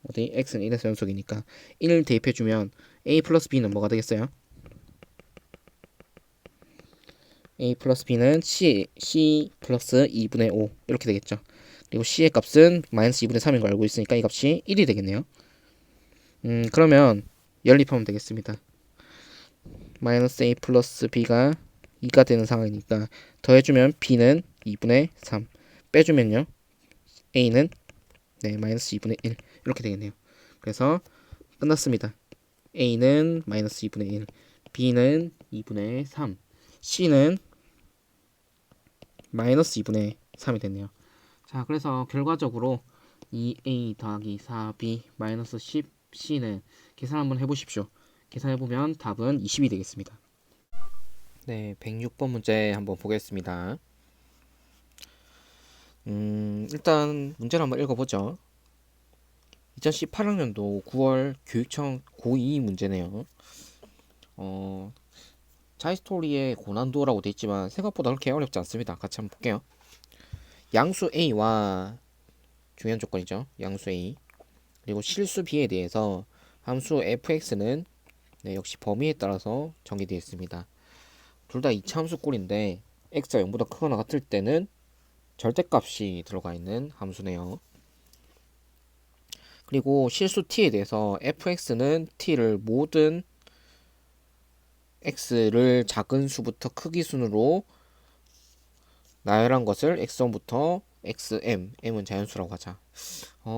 S1: 어디 x는 1에서 연속이니까 1 대입해주면 a 플러스 b는 뭐가 되겠어요? a 플러스 b는 c 플러스 2분의 5 이렇게 되겠죠. 그리고 c의 값은 마이너스 2분의 3인 걸 알고 있으니까 이 값이 1이 되겠네요. 그러면 연립하면 되겠습니다. 마이너스 a 플러스 b가 2가 되는 상황이니까 더해주면 b는 2분의 3 빼주면요 a는 마이너스 2분의 1 이렇게 되겠네요. 그래서 끝났습니다. a는 마이너스 2분의 1 b는 2분의 3 c는 마이너스 2분의 3이 됐네요. 자, 그래서 결과적으로 2a 더하기 4b 마이너스 10c는 계산 한번 해보십시오. 계산해보면 답은 20이 되겠습니다. 네, 106번 문제 한번 보겠습니다. 일단 문제를 한번 읽어보죠. 2018학년도 9월 교육청 고2 문제네요. 자이스토리의 고난도라고 되어 있지만 생각보다 그렇게 어렵지 않습니다. 같이 한번 볼게요. 양수 A와 중요한 조건이죠. 양수 A 그리고 실수 B에 대해서 함수 fx는 역시 범위에 따라서 정의되어 있습니다. 둘 다 이차함수 꼴인데 x가 0보다 크거나 같을 때는 절대값이 들어가 있는 함수네요. 그리고 실수 t에 대해서 fx는 t를 모든 x를 작은 수부터 크기 순으로 나열한 것을 x1부터 xm, m은 자연수라고 하자.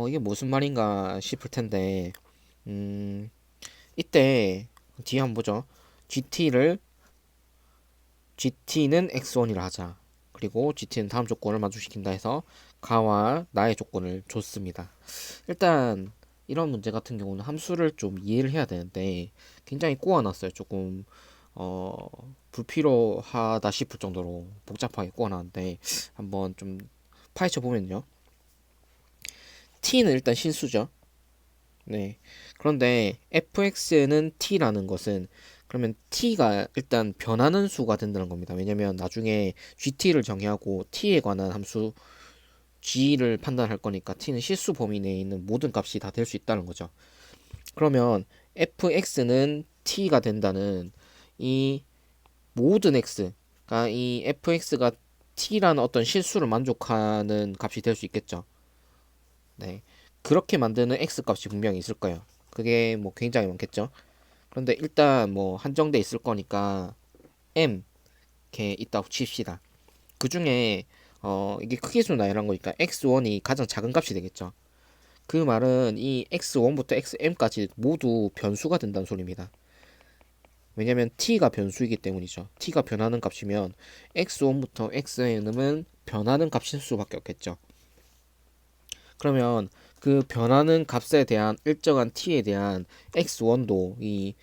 S1: 이게 무슨 말인가 싶을 텐데, 이때 뒤에 한번 보죠. GT는 x1이라 하자. 그리고 GT는 다음 조건을 만족시킨다 해서 가와 나의 조건을 줬습니다. 일단 이런 문제 같은 경우는 함수를 좀 이해를 해야 되는데 굉장히 꼬아놨어요. 조금 어, 불필요하다 싶을 정도로 복잡하게 꼬아놨는데 한번 좀 파헤쳐 보면요. t는 일단 실수죠. 네. 그런데 fx는 t라는 것은 그러면 t가 일단 변하는 수가 된다는 겁니다. 왜냐면 나중에 gt를 정의하고 t에 관한 함수 g를 판단할 거니까 t는 실수 범위 내에 있는 모든 값이 다 될 수 있다는 거죠. 그러면 fx는 t가 된다는 이 모든 x가 이 fx가 t라는 어떤 실수를 만족하는 값이 될 수 있겠죠. 네. 그렇게 만드는 x 값이 분명히 있을 거예요. 그게 뭐 굉장히 많겠죠. 그런데 일단 뭐 한정돼 있을 거니까 m 이렇게 있다고 칩시다. 그 중에 이게 크기수 나열한 거니까 x1이 가장 작은 값이 되겠죠. 그 말은 이 x1부터 xm까지 모두 변수가 된다는 소리입니다. 왜냐면 t가 변수이기 때문이죠. t가 변하는 값이면 x1부터 xm은 변하는 값일 수밖에 없겠죠. 그러면 그 변하는 값에 대한 일정한 t에 대한 x1도 이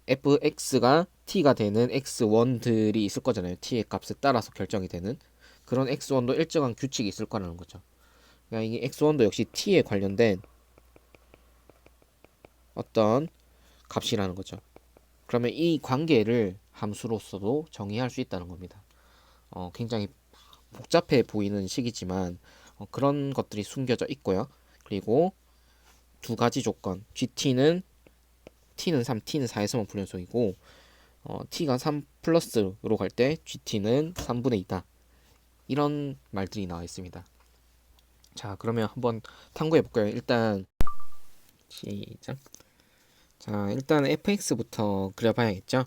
S1: fx가 t가 되는 x1들이 있을 거잖아요. t의 값에 따라서 결정이 되는 그런 x1도 일정한 규칙이 있을 거라는 거죠. 그러니까 이게 x1도 역시 t에 관련된 어떤 값이라는 거죠. 그러면 이 관계를 함수로서도 정의할 수 있다는 겁니다. 굉장히 복잡해 보이는 식이지만 그런 것들이 숨겨져 있고요. 그리고 두 가지 조건 t는 3, t는 4에서만 불연속이고 t가 3 플러스로 갈 때 gt는 3분의 2다. 이런 말들이 나와 있습니다. 자, 그러면 한번 탐구해 볼까요? 일단 시작. 자, 일단 fx부터 그려봐야겠죠?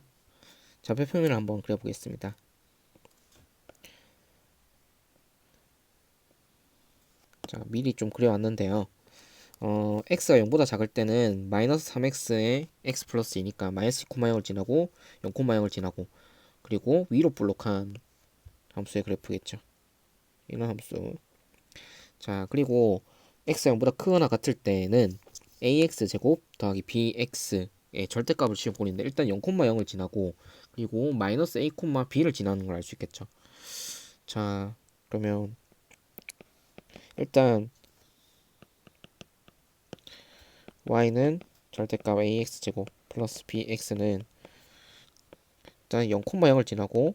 S1: 좌표표면을 한번 그려보겠습니다. 자, 미리 좀 그려왔는데요. x가 0보다 작을 때는 마이너스 3x에 x 플러스 2니까 마이너스 2,0을 지나고 0,0을 지나고 그리고 위로 볼록한 함수의 그래프겠죠. 이런 함수. 자, 그리고 x가 0보다 크거나 같을 때는 ax 제곱 더하기 bx의 절대값을 지어보는데 일단 0,0을 지나고 그리고 마이너스 a, b를 지나는 걸 알 수 있겠죠. 자, 그러면 일단 y는 절대값 ax 제곱 플러스 bx는 일단 0,0을 지나고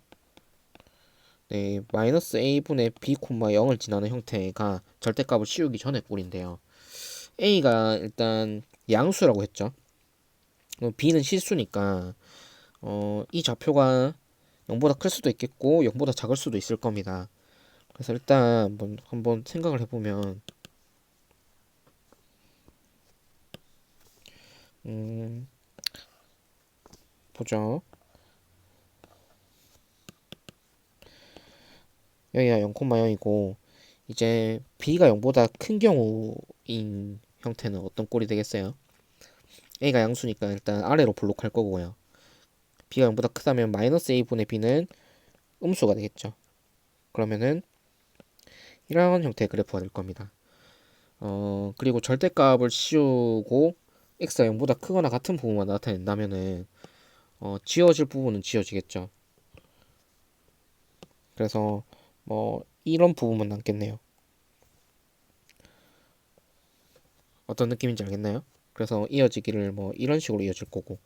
S1: 네, 마이너스 a분의 b, 0을 지나는 형태가 절대값을 씌우기 전에 꼴인데요. a가 일단 양수라고 했죠. b는 실수니까 이 좌표가 0보다 클 수도 있겠고 0보다 작을 수도 있을 겁니다. 그래서 일단 한번 생각을 해보면 음, 보죠. 여기가 0,0이고 이제 b가 0보다 큰 경우인 형태는 어떤 꼴이 되겠어요? a가 양수니까 일단 아래로 블록할 거고요. b가 0보다 크다면 마이너스 a분의 b는 음수가 되겠죠. 그러면은 이런 형태의 그래프가 될 겁니다. 그리고 절대값을 씌우고 x가 0보다 크거나 같은 부분만 나타낸다면은 지워질 부분은 지워지겠죠. 그래서 뭐 이런 부분만 남겠네요. 어떤 느낌인지 알겠나요? 그래서 이어지기를 뭐 이런 식으로 이어질 거고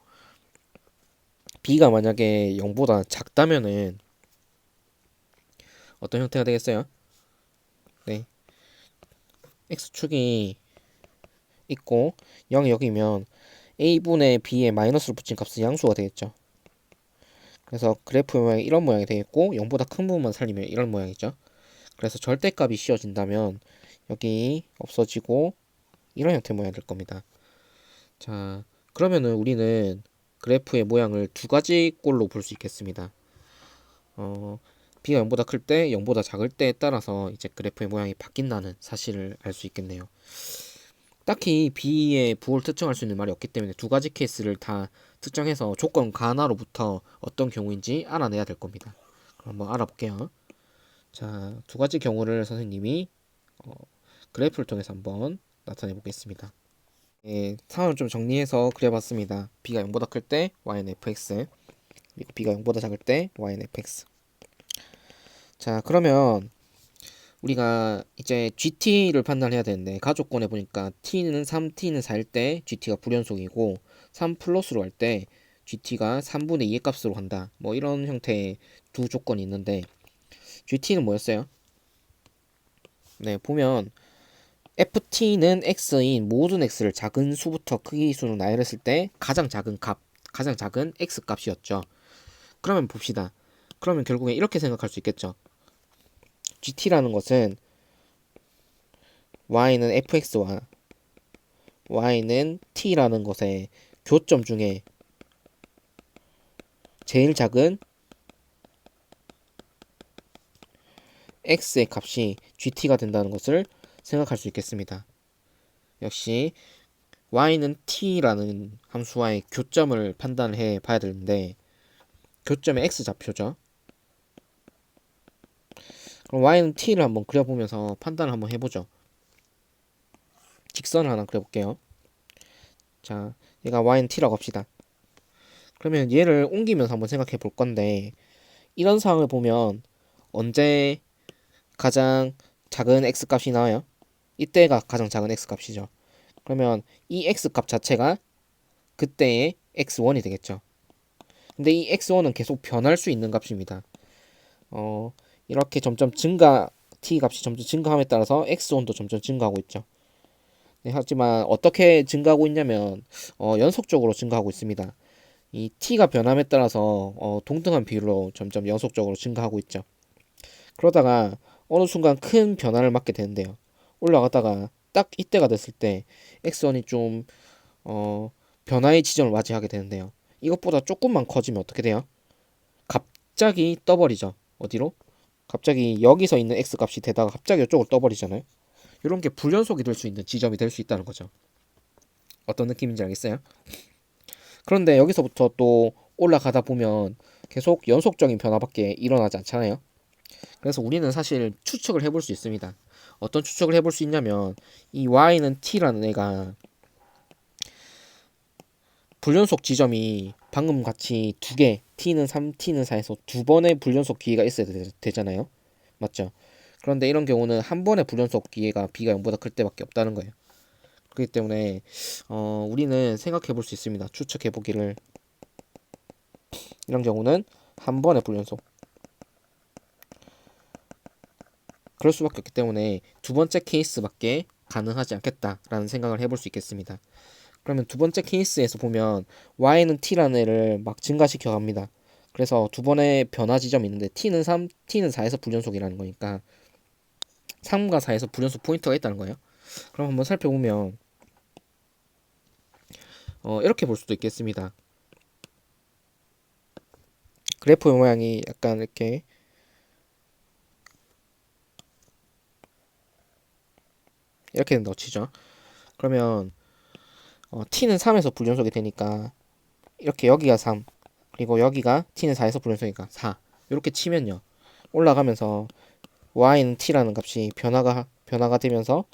S1: b가 만약에 0보다 작다면은 어떤 형태가 되겠어요? 네, x축이 있고 0이 여기면 a분의 b에 마이너스를 붙인 값은 양수가 되겠죠. 그래서 그래프 모양이 이런 모양이 되겠고 0보다 큰 부분만 살리면 이런 모양이죠. 그래서 절대값이 씌워진다면 여기 없어지고 이런 형태 모양이 될 겁니다. 자, 그러면은 우리는 그래프의 모양을 두 가지 꼴로 볼 수 있겠습니다. b가 0보다 클 때, 0보다 작을 때에 따라서 이제 그래프의 모양이 바뀐다는 사실을 알 수 있겠네요. 딱히 b의 부호를 특정할 수 있는 말이 없기 때문에 두 가지 케이스를 다 특정해서 조건 가나로부터 어떤 경우인지 알아내야 될 겁니다. 그럼 한번 알아볼게요. 자, 두 가지 경우를 선생님이 그래프를 통해서 한번 나타내 보겠습니다. 예, 상황을 좀 정리해서 그려봤습니다. b가 0보다 클 때 y는 fx, 그리고 b가 0보다 작을 때 y는 fx. 자, 그러면 우리가 이제 GT를 판단해야 되는데 가족권에 보니까 T는 3, T는 4일 때 GT가 불연속이고 3 플러스로 할 때 GT가 3분의 2의 값으로 한다. 뭐 이런 형태의 두 조건이 있는데 GT는 뭐였어요? 네, 보면 FT는 X인 모든 X를 작은 수부터 크기 수로 나열했을 때 가장 작은 값, 가장 작은 X 값이었죠. 그러면 봅시다. 그러면 결국에 이렇게 생각할 수 있겠죠. GT라는 것은 Y는 fx와 Y는 t라는 것의 교점 중에 제일 작은 x의 값이 gt가 된다는 것을 생각할 수 있겠습니다. 역시 y는 t라는 함수와의 교점을 판단해 봐야 되는데 교점의 x좌표죠. 그럼 y는 t를 한번 그려보면서 판단을 한번 해보죠. 직선을 하나 그려볼게요. 자, 얘가 y는 t라고 합시다. 그러면 얘를 옮기면서 한번 생각해 볼 건데 이런 상황을 보면 언제 가장 작은 x 값이 나와요? 이때가 가장 작은 x 값이죠. 그러면 이 x 값 자체가 그때의 x1이 되겠죠. 근데 이 x1은 계속 변할 수 있는 값입니다. 이렇게 점점 t 값이 점점 증가함에 따라서 x1도 점점 증가하고 있죠. 네, 하지만 어떻게 증가하고 있냐면 연속적으로 증가하고 있습니다. 이 t가 변함에 따라서 동등한 비율로 점점 연속적으로 증가하고 있죠. 그러다가 어느 순간 큰 변화를 맞게 되는데요. 올라가다가 딱 이때가 됐을 때 x1이 좀 변화의 지점을 맞이하게 되는데요. 이것보다 조금만 커지면 어떻게 돼요? 갑자기 떠버리죠. 어디로? 갑자기 여기서 있는 x 값이 되다가 갑자기 이쪽으로 떠버리잖아요. 이런 게 불연속이 될 수 있는 지점이 될 수 있다는 거죠. 어떤 느낌인지 알겠어요? 그런데 여기서부터 또 올라가다 보면 계속 연속적인 변화밖에 일어나지 않잖아요. 그래서 우리는 사실 추측을 해볼 수 있습니다. 어떤 추측을 해볼 수 있냐면 이 y는 t라는 애가 불연속 지점이 방금 같이 두 개, t는 3, t는 4에서 두 번의 불연속 기회가 있어야 되잖아요. 맞죠? 그런데 이런 경우는 한 번의 불연속 기회가 b가 0보다 클 때밖에 없다는 거예요. 그렇기 때문에 우리는 생각해 볼 수 있습니다. 추측해 보기를. 이런 경우는 한 번의 불연속. 그럴 수밖에 없기 때문에 두 번째 케이스밖에 가능하지 않겠다라는 생각을 해볼 수 있겠습니다. 그러면 두 번째 케이스에서 보면 y는 t라는 애를 막 증가시켜 갑니다. 그래서 두 번의 변화 지점이 있는데 t는 3, t는 4에서 불연속이라는 거니까 3과 4에서 불연속 포인트가 있다는 거예요. 그럼 한번 살펴보면 이렇게 볼 수도 있겠습니다. 그래프 모양이 약간 이렇게 된다고 치죠. 그러면 t는 3에서 불연속이 되니까 이렇게 여기가 3 그리고 여기가 t는 4에서 불연속이니까 4 이렇게 치면요 올라가면서 y는 t라는 값이 변화가 되면서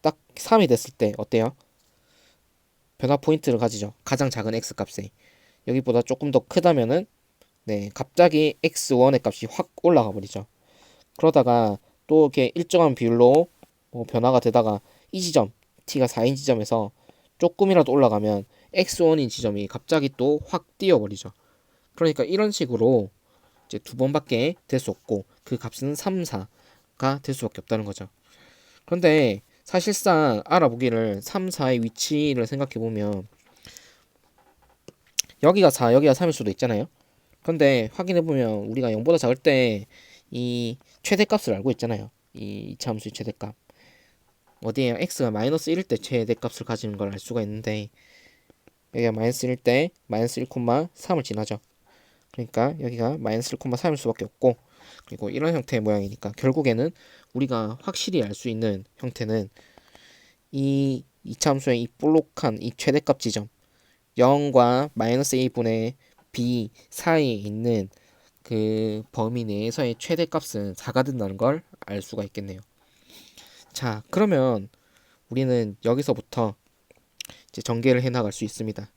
S1: 딱 3이 됐을 때 어때요? 변화 포인트를 가지죠. 가장 작은 x 값에 여기보다 조금 더 크다면은 네 갑자기 x1의 값이 확 올라가 버리죠. 그러다가 또 이렇게 일정한 비율로 변화가 되다가 이 지점 t가 4인 지점에서 조금이라도 올라가면 x1인 지점이 갑자기 또 확 뛰어버리죠. 그러니까 이런 식으로 이제 두 번밖에 될 수 없고 그 값은 3, 4가 될 수밖에 없다는 거죠. 그런데 사실상 알아보기를 3, 4의 위치를 생각해 보면 여기가 4, 여기가 3일 수도 있잖아요. 근데 확인해보면 우리가 0보다 작을 때 이 최대값을 알고 있잖아요. 이 이차함수의 최대값. 어디에요? x가 마이너스 1일 때 최대값을 가지는 걸 알 수가 있는데 여기가 마이너스 1일 때 마이너스 1,3을 지나죠. 그러니까 여기가 마이너스 1,3일 수밖에 없고 그리고 이런 형태의 모양이니까 결국에는 우리가 확실히 알 수 있는 형태는 이 이차함수의 이 볼록한 이 최대값 지점 0과 마이너스 a분의 b 사이에 있는 그 범위 내에서의 최대값은 4가 된다는 걸 알 수가 있겠네요. 자, 그러면 우리는 여기서부터 이제 전개를 해 나갈 수 있습니다.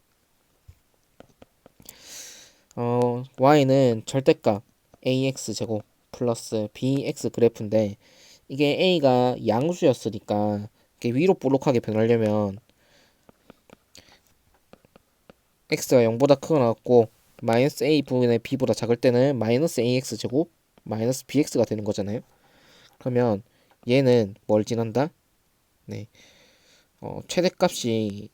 S1: y는 절대값 ax 제곱 플러스 bx 그래프인데 이게 a가 양수였으니까 이렇게 위로 볼록하게 변하려면 x가 0보다 크거나 같고 마이너스 a 분의 b보다 작을 때는 마이너스 ax 제곱 마이너스 bx가 되는 거잖아요. 그러면 얘는 뭘 지난다? 네, 최대값이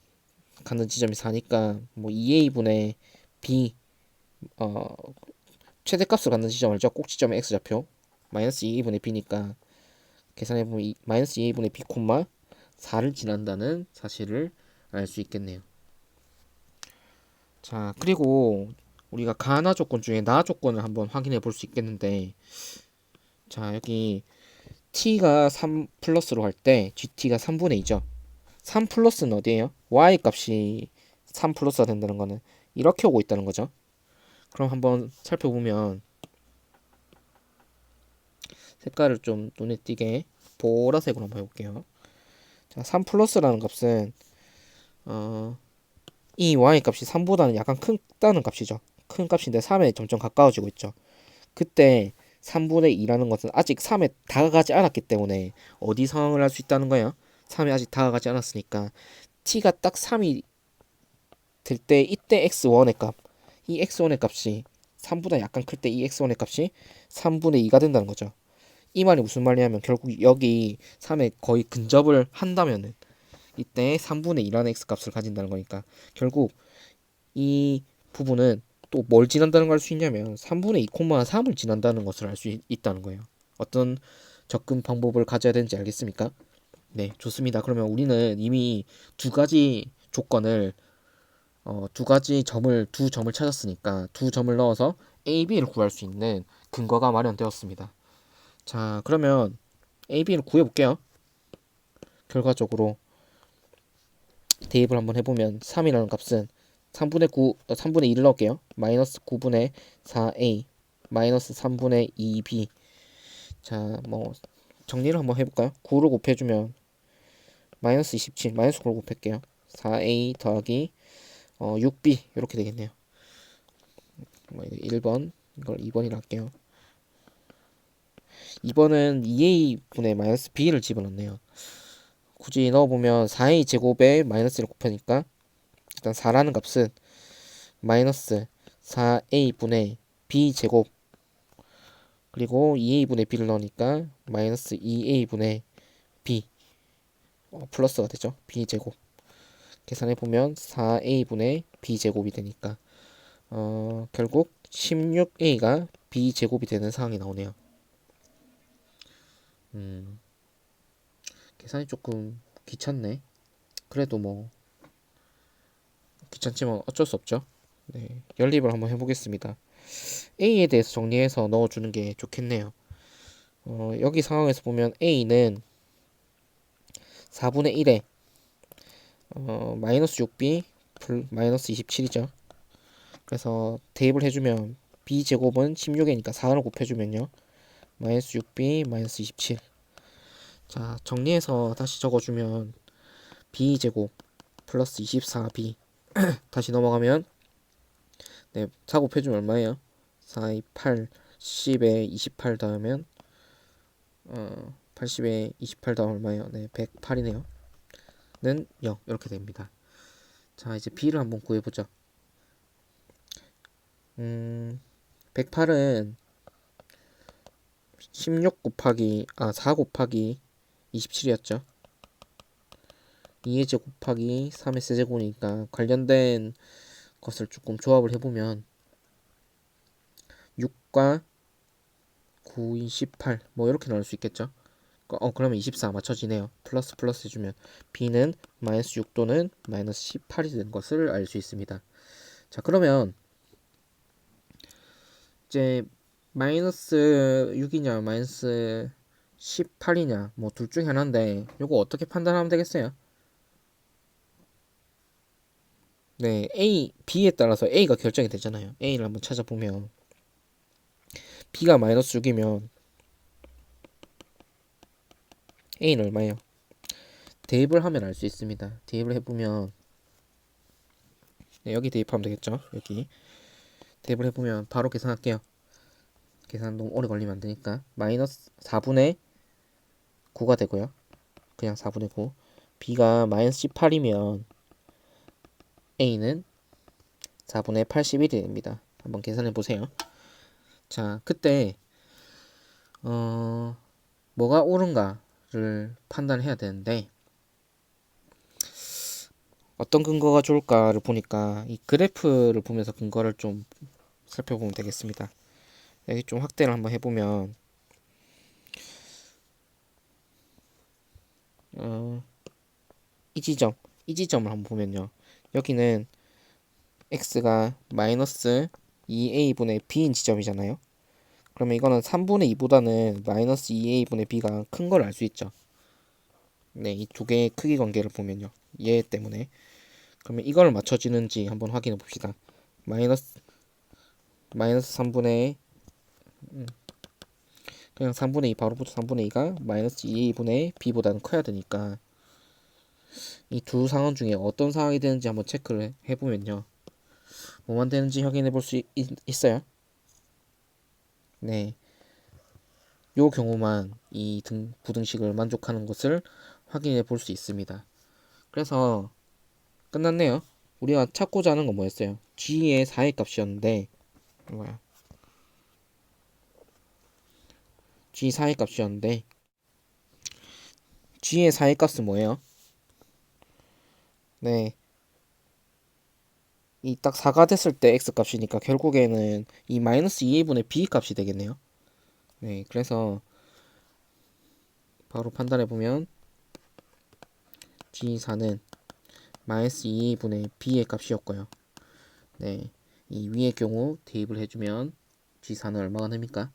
S1: 가는 지점이 4니까 뭐 2a분의 b 어, 최대값을 갖는 지점 알죠? 꼭지점의 x좌표 마이너스 2a분의 b니까 계산해보면 마이너스 2a분의 b, 4를 지난다는 사실을 알 수 있겠네요. 자, 그리고 우리가 가나 조건 중에 나 조건을 한번 확인해 볼 수 있겠는데 자, 여기 t가 3 플러스로 할 때 gt가 3분의 2죠. 3 플러스는 어디예요? y 값이 3 플러스가 된다는 거는 이렇게 오고 있다는 거죠. 그럼 한번 살펴보면 색깔을 좀 눈에 띄게 보라색으로 한번 해볼게요. 자, 3 플러스라는 값은 이 y 값이 3보다는 약간 크다는 값이죠. 큰 값인데 3에 점점 가까워지고 있죠. 그때 3분의 2라는 것은 아직 3에 다가가지 않았기 때문에 어디 상황을 할 수 있다는 거예요? 3에 아직 다가가지 않았으니까 t가 딱 3이 될 때 이때 x1의 값, 이 x1의 값이 3보다 약간 클 때 이 x1의 값이 3분의 2가 된다는 거죠. 이 말이 무슨 말이냐면 결국 여기 3에 거의 근접을 한다면은 이때 3분의 2라는 x 값을 가진다는 거니까 결국 이 부분은 또 뭘 지난다는 걸 알 수 있냐면 3분의 2,3을 지난다는 것을 알 수 있다는 거예요. 어떤 접근 방법을 가져야 되는지 알겠습니까? 네, 좋습니다. 그러면 우리는 이미 두 가지 조건을 두 가지 점을 두 점을 찾았으니까 두 점을 넣어서 A, B를 구할 수 있는 근거가 마련되었습니다. 자, 그러면 A, B를 구해볼게요. 결과적으로 대입을 한번 해보면 3이라는 값은 3분의 9, 3분의 2를 넣을게요. 마이너스 9분의 4a 마이너스 3분의 2b. 자, 뭐 정리를 한번 해볼까요? 9를 곱해주면 마이너스 27, 마이너스 9를 곱할게요. 4a 더하기 6b 이렇게 되겠네요. 1번 이걸 2번이라 할게요. 2번은 2a분의 마이너스 b를 집어넣네요. 굳이 넣어보면 4a 제곱에 마이너스를 곱하니까 일단 4라는 값은 마이너스 4a분의 b제곱 그리고 2a분의 b를 넣으니까 마이너스 2a분의 b 플러스가 되죠. b제곱 계산해보면 4a분의 b제곱이 되니까 결국 16a가 b제곱이 되는 상황이 나오네요. 계산이 조금 귀찮네. 그래도 뭐 귀찮지만 어쩔 수 없죠. 네, 연립을 한번 해보겠습니다. A에 대해서 정리해서 넣어주는 게 좋겠네요. 여기 상황에서 보면 A는 4분의 1에 마이너스 6B 마이너스 27이죠. 그래서 대입을 해주면 B제곱은 16이니까 4를 곱해주면요. 마이너스 6B 마이너스 27. 자, 정리해서 다시 적어주면 B제곱 플러스 24B 다시 넘어가면 네, 4 곱해주면 얼마예요? 4, 2, 8, 10에 28 더하면 80에 28 더하면 얼마예요? 네, 108이네요. 는 0 이렇게 됩니다. 자, 이제 B를 한번 구해보죠. 108은 16 곱하기 4 곱하기 27이었죠. 2의 제곱 곱하기 3의 세제곱이니까 관련된 것을 조금 조합을 해보면 6과 9, 28, 뭐 이렇게 나올 수 있겠죠. 그러면 24 맞춰지네요. 플러스 플러스 해주면 b는 마이너스 6 또는 마이너스 18이 되는 것을 알 수 있습니다. 자, 그러면 이제 마이너스 6이냐 마이너스 18이냐 뭐 둘 중에 하나인데 요거 어떻게 판단하면 되겠어요? 네, A, B에 따라서 A가 결정이 되잖아요. A를 한번 찾아보면 B가 마이너스 6이면 A는 얼마예요? 대입을 하면 알 수 있습니다. 대입을 해보면 네, 여기 대입하면 되겠죠. 여기 대입을 해보면 바로 계산할게요. 계산 너무 오래 걸리면 안 되니까 마이너스 4분의 9가 되고요. 그냥 4분의 9. B가 마이너스 18이면 A는 4분의 81이 됩니다. 한번 계산해 보세요. 자, 그때 뭐가 옳은가를 판단해야 되는데 어떤 근거가 좋을까를 보니까 이 그래프를 보면서 근거를 좀 살펴보면 되겠습니다. 여기 좀 확대를 한번 해보면 어, 이 지점을 한번 보면요. 여기는 x가 마이너스 2a분의 b인 지점이잖아요. 그러면 이거는 3분의 2보다는 마이너스 2a분의 b가 큰 걸 알 수 있죠. 네, 이 두 개의 크기 관계를 보면요. 얘 때문에. 그러면 이걸 맞춰지는지 한번 확인해 봅시다. 마이너스 3분의 그냥 3분의 2 바로 붙여 3분의 2가 마이너스 2분의 b보다는 커야 되니까 이 두 상황 중에 어떤 상황이 되는지 한번 체크를 해보면요. 뭐만 되는지 확인해 볼 수 있어요. 네, 요 경우만 이 부등식을 만족하는 것을 확인해 볼 수 있습니다. 그래서 끝났네요. 우리가 찾고자 하는 건 뭐였어요? g의 4의 값이었는데 뭐야? g 4의 값이었는데 g의 4의 값은 뭐예요? 네, 이 딱 4가 됐을 때 x 값이니까 결국에는 이 마이너스 2분의 b 값이 되겠네요. 네, 그래서 바로 판단해 보면 g4는 마이너스 2분의 b의 값이었고요. 네, 이 위의 경우 대입을 해주면 g4는 얼마가 됩니까?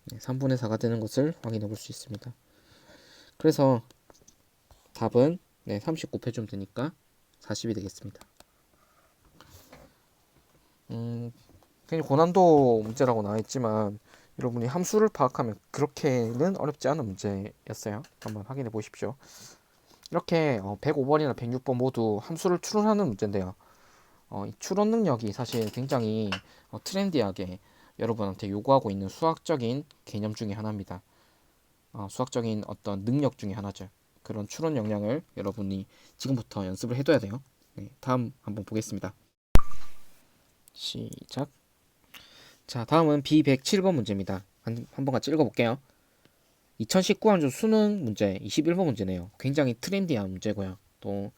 S1: 네, 3분의 4가 되는 것을 확인해 볼 수 있습니다. 그래서 답은 네, 30 곱해주면 되니까 40이 되겠습니다. 굉장히 고난도 문제라고 나와 있지만 여러분이 함수를 파악하면 그렇게는 어렵지 않은 문제였어요. 한번 확인해 보십시오. 이렇게 105번이나 106번 모두 함수를 추론하는 문제인데요. 이 추론 능력이 사실 굉장히 트렌디하게 여러분한테 요구하고 있는 수학적인 개념 중에 하나입니다. 수학적인 어떤 능력 중에 하나죠. 그런 추론 역량을 여러분이 지금부터 연습을 해둬야 돼요. 네, 다음 한번 보겠습니다. 시작. 자, 다음은 B107번 문제입니다. 한번 같이 읽어볼게요. 2019학년 수능 문제 21번 문제네요. 굉장히 트렌디한 문제고요. 또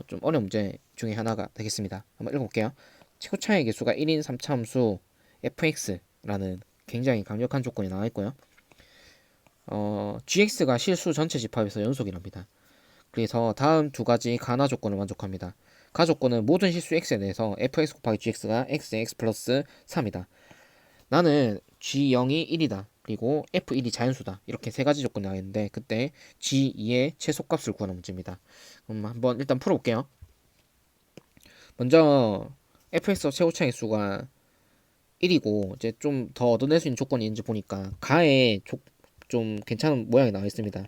S1: 좀 어려운 문제 중에 하나가 되겠습니다. 한번 읽어볼게요. 최고차의 개수가 1인 3차함수 fx라는 굉장히 강력한 조건이 나와 있고요. gx가 실수 전체 집합에서 연속이랍니다. 그래서 다음 두 가지 가나 조건을 만족합니다. 가 조건은 모든 실수 x에 대해서 fx 곱하기 gx가 x 플러스 3이다. 나는 g0이 1이다. 그리고 f1이 자연수다. 이렇게 세 가지 조건이 나와 있는데 그때 g2의 최소값을 구하는 문제입니다. 그럼 한번 일단 풀어볼게요. 먼저 fx 최고차의 수가 1이고 이제 좀 더 얻어낼 수 있는 조건이 있는지 보니까 가에 좀 괜찮은 모양이 나와 있습니다.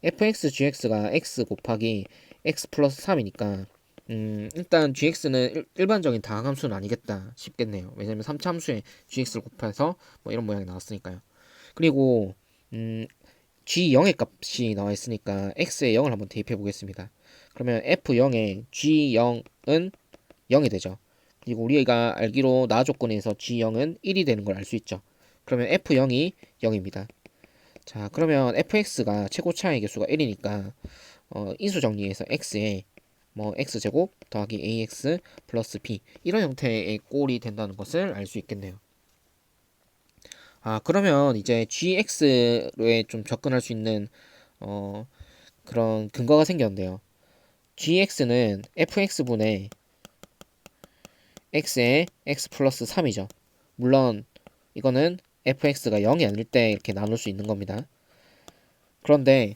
S1: fx gx가 x 곱하기 x 플러스 3이니까 일단 gx는 일반적인 다항함수는 아니겠다 싶겠네요. 왜냐면 3차 함수에 gx를 곱해서 뭐 이런 모양이 나왔으니까요. 그리고 g0의 값이 나와 있으니까 x에 0을 한번 대입해 보겠습니다. 그러면 f0에 g0은 0이 되죠. 그리고 우리가 알기로 나 조건에서 g0은 1이 되는 걸 알 수 있죠. 그러면 f0이 0입니다. 자, 그러면 fx가 최고차의 개수가 1이니까 인수 정리해서 x에 뭐 x제곱 더하기 ax 플러스 b 이런 형태의 꼴이 된다는 것을 알 수 있겠네요. 아, 그러면 이제 gx에 좀 접근할 수 있는 어, 그런 근거가 생겼는데요. gx는 fx분의 x의 x 플러스 3이죠. 물론 이거는 fx가 0이 아닐 때 이렇게 나눌 수 있는 겁니다. 그런데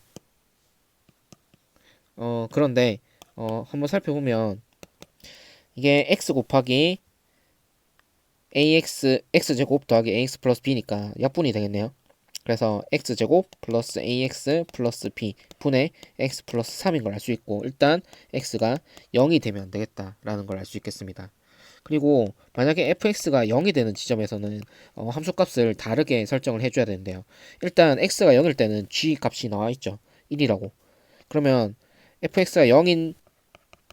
S1: 한번 살펴보면 이게 x 곱하기 x제곱 더하기 ax 플러스 b니까 약분이 되겠네요. 그래서 x제곱 플러스 ax 플러스 b 분의 x 플러스 3인 걸 알 수 있고, 일단 x가 0이 되면 안 되겠다라는 걸 알 수 있겠습니다. 그리고 만약에 fx가 0이 되는 지점에서는 함수값을 다르게 설정을 해줘야 되는데요. 일단 x가 0일 때는 g 값이 나와 있죠. 1이라고. 그러면 fx가 0인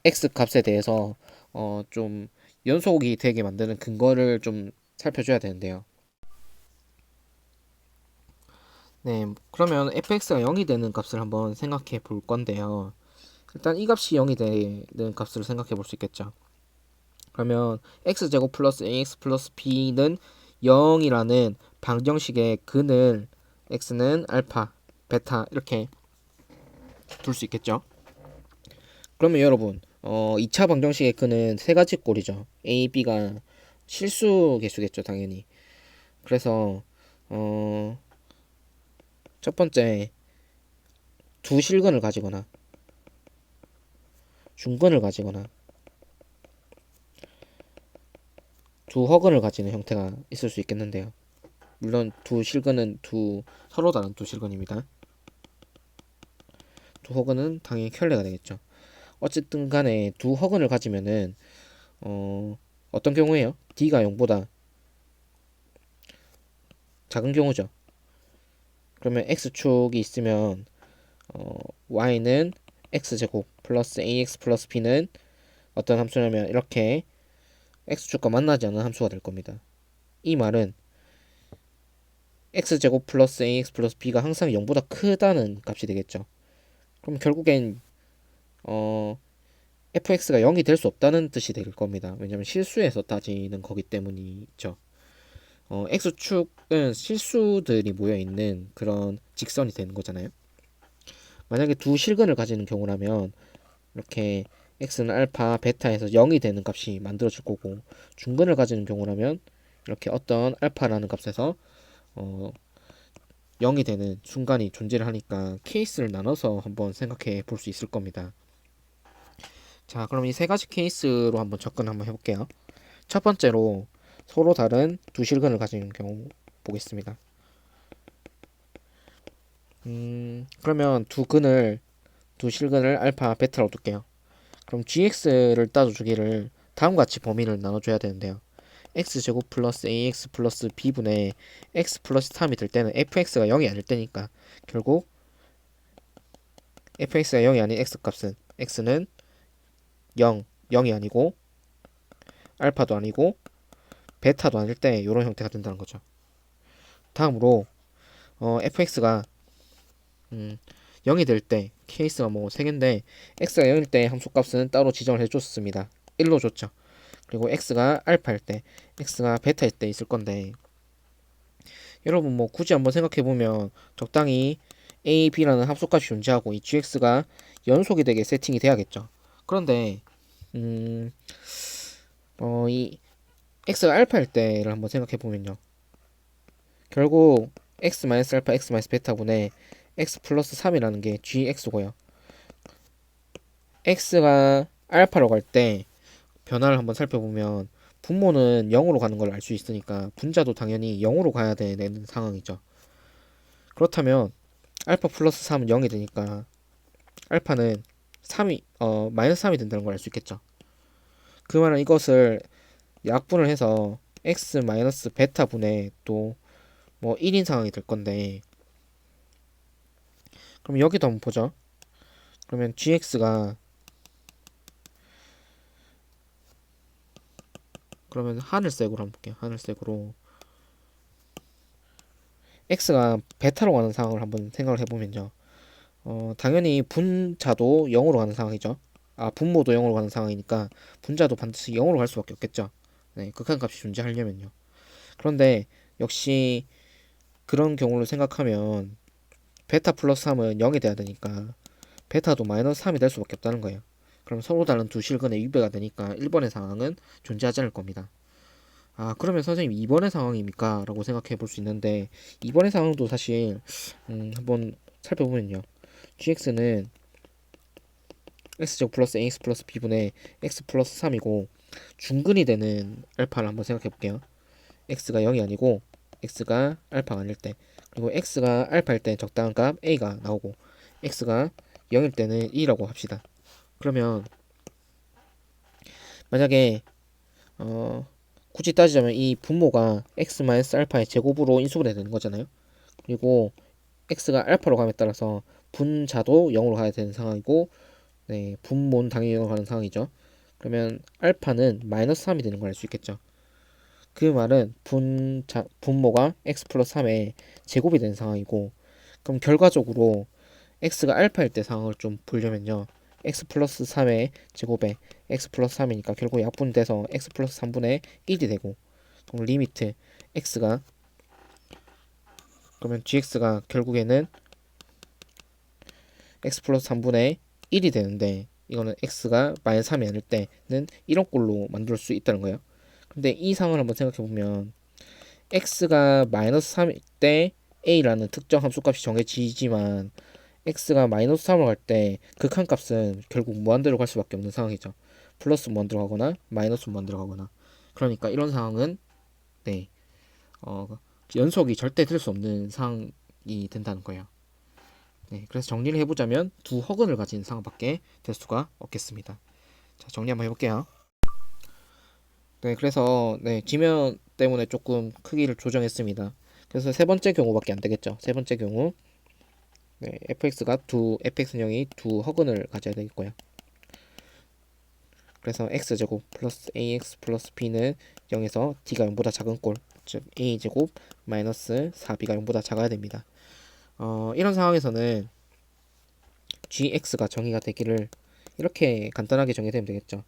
S1: x 값에 대해서 좀 연속이 되게 만드는 근거를 좀 살펴줘야 되는데요. 네, 그러면 fx가 0이 되는 값을 한번 생각해 볼 건데요. 일단 이 값이 0이 되는 값을 생각해 볼 수 있겠죠. 그러면 x제곱 플러스 ax 플러스 b는 0이라는 방정식의 근을 x는 알파, 베타 이렇게 둘 수 있겠죠. 그러면 여러분 2차 방정식의 근은 세 가지 꼴이죠. a, b가 실수 개수겠죠, 당연히. 그래서 어, 첫 번째 두 실근을 가지거나 중근을 가지거나 두 허근을 가지는 형태가 있을 수 있겠는데요. 물론 두 실근은 서로 다른 두 실근입니다. 두 허근은 당연히 켤레가 되겠죠. 어쨌든 간에 두 허근을 가지면은 어떤 경우에요? d가 0보다 작은 경우죠. 그러면 x축이 있으면 y는 x제곱 플러스 ax 플러스 b는 어떤 함수냐면 이렇게 x축과 만나지 않는 함수가 될 겁니다. 이 말은 x제곱 플러스 ax 플러스 b가 항상 0보다 크다는 값이 되겠죠. 그럼 결국엔 fx가 0이 될 수 없다는 뜻이 될 겁니다. 왜냐면 실수에서 따지는 거기 때문이죠. x축은 실수들이 모여 있는 그런 직선이 되는 거잖아요. 만약에 두 실근을 가지는 경우라면 이렇게 x는 알파, 베타에서 0이 되는 값이 만들어질 거고, 중근을 가지는 경우라면 이렇게 어떤 알파라는 값에서 어, 0이 되는 순간이 존재를 하니까 케이스를 나눠서 한번 생각해 볼 수 있을 겁니다. 자, 그럼 이 세 가지 케이스로 한번 접근 한번 해볼게요. 첫 번째로 서로 다른 두 실근을 가진 경우 보겠습니다. 그러면 두 실근을 알파, 베타로 둘게요. 그럼 gx를 따져주기를 다음과 같이 범위를 나눠줘야 되는데요. x제곱 플러스 ax 플러스 b분의 x 플러스 3이 될 때는 fx가 0이 아닐 때니까 결국 fx가 0이 아닌 x값은 x는 0, 0이 아니고 알파도 아니고 베타도 아닐 때 이런 형태가 된다는 거죠. 다음으로 fx가 0이 될 때 케이스가 뭐 3개인데 x가 0일 때 함수값은 따로 지정을 해줬습니다. 1로 줬죠. 그리고 x가 알파일 때, x가 베타일 때 있을 건데 여러분 뭐 굳이 한번 생각해 보면 적당히 a, b라는 합수값이 존재하고 이 gx가 연속이 되게 세팅이 돼야겠죠. 그런데 이 x가 알파일 때를 한번 생각해 보면요. 결국 x 마이너스 알파 x 마이너스 베타분의 x 플러스 3이라는 게 gx고요. x가 알파로 갈 때 변화를 한번 살펴보면 분모는 0으로 가는 걸 알 수 있으니까 분자도 당연히 0으로 가야 되는 상황이죠. 그렇다면 알파 플러스 3은 0이 되니까 알파는 마이너스 3이 된다는 걸 알 수 있겠죠. 그 말은 이것을 약분을 해서 x 마이너스 베타 분의 또 뭐 1인 상황이 될 건데 그럼 여기도 한번 보죠. 그러면 gx가 그러면 하늘색으로 한번 볼게요. 하늘색으로 x가 베타로 가는 상황을 한번 생각을 해보면요. 당연히 분자도 0으로 가는 상황이죠. 분모도 0으로 가는 상황이니까 분자도 반드시 0으로 갈 수밖에 없겠죠. 네, 극한값이 존재하려면요. 그런데 역시 그런 경우를 생각하면 베타 플러스 3은 0이 돼야 되니까 베타도 마이너스 3이 될 수밖에 없다는 거예요. 그럼 서로 다른 두 실근의 위배가 되니까 1번의 상황은 존재하지 않을 겁니다. 그러면 선생님 2번의 상황입니까? 라고 생각해 볼 수 있는데 2번의 상황도 사실 한번 살펴보면요. gx는 x제곱 플러스 ax 플러스 b분의 x 플러스 3이고 중근이 되는 알파를 한번 생각해 볼게요. x가 0이 아니고 x가 알파가 아닐 때, 그리고 x가 알파일 때 적당한 값 a가 나오고 x가 0일 때는 2라고 합시다. 그러면 만약에 굳이 따지자면 이 분모가 x 마이너스 알파의 제곱으로 인수가 되는 거잖아요. 그리고 x가 알파로 감에 따라서 분자도 0으로 가야 되는 상황이고, 네, 분모는 당연히 0으로 가는 상황이죠. 그러면 알파는 마이너스 3이 되는 걸 알 수 있겠죠. 그 말은 분모가 x 플러스 3의 제곱이 되는 상황이고, 그럼 결과적으로 x가 알파일 때 상황을 좀 보려면요. x 플러스 3의 제곱에 x 플러스 3이니까 결국 약분돼서 x 플러스 3분의 1이 되고, 그럼 리미트 x가, 그러면 gx가 결국에는 x 플러스 3분의 1이 되는데, 이거는 x가 마이너스 3이 아닐 때는 이런 꼴로 만들 수 있다는 거예요. 근데 이 상황을 한번 생각해 보면 x가 마이너스 3일 때 a라는 특정 함수값이 정해지지만 x가 마이너스 3으로 갈 때 극한값은 결국 무한대로 갈 수밖에 없는 상황이죠. 플러스 무한대로 가거나 마이너스 무한대로 가거나. 그러니까 이런 상황은 네, 어, 연속이 절대 될 수 없는 상황이 된다는 거예요. 네, 그래서 정리를 해보자면 두 허근을 가진 상황밖에 될 수가 없겠습니다. 자, 정리 한번 해볼게요. 네, 그래서 네, 지면 때문에 조금 크기를 조정했습니다. 그래서 세 번째 경우밖에 안 되겠죠. 세 번째 경우, 네, fx형이 두 허근을 가져야 되겠고요. 그래서 x제곱 플러스 ax 플러스 b는 0에서 d가 0보다 작은 꼴, 즉 a제곱 마이너스 4b가 0보다 작아야 됩니다. 이런 상황에서는 gx가 정의가 되기를 이렇게 간단하게 정의되면 되겠죠.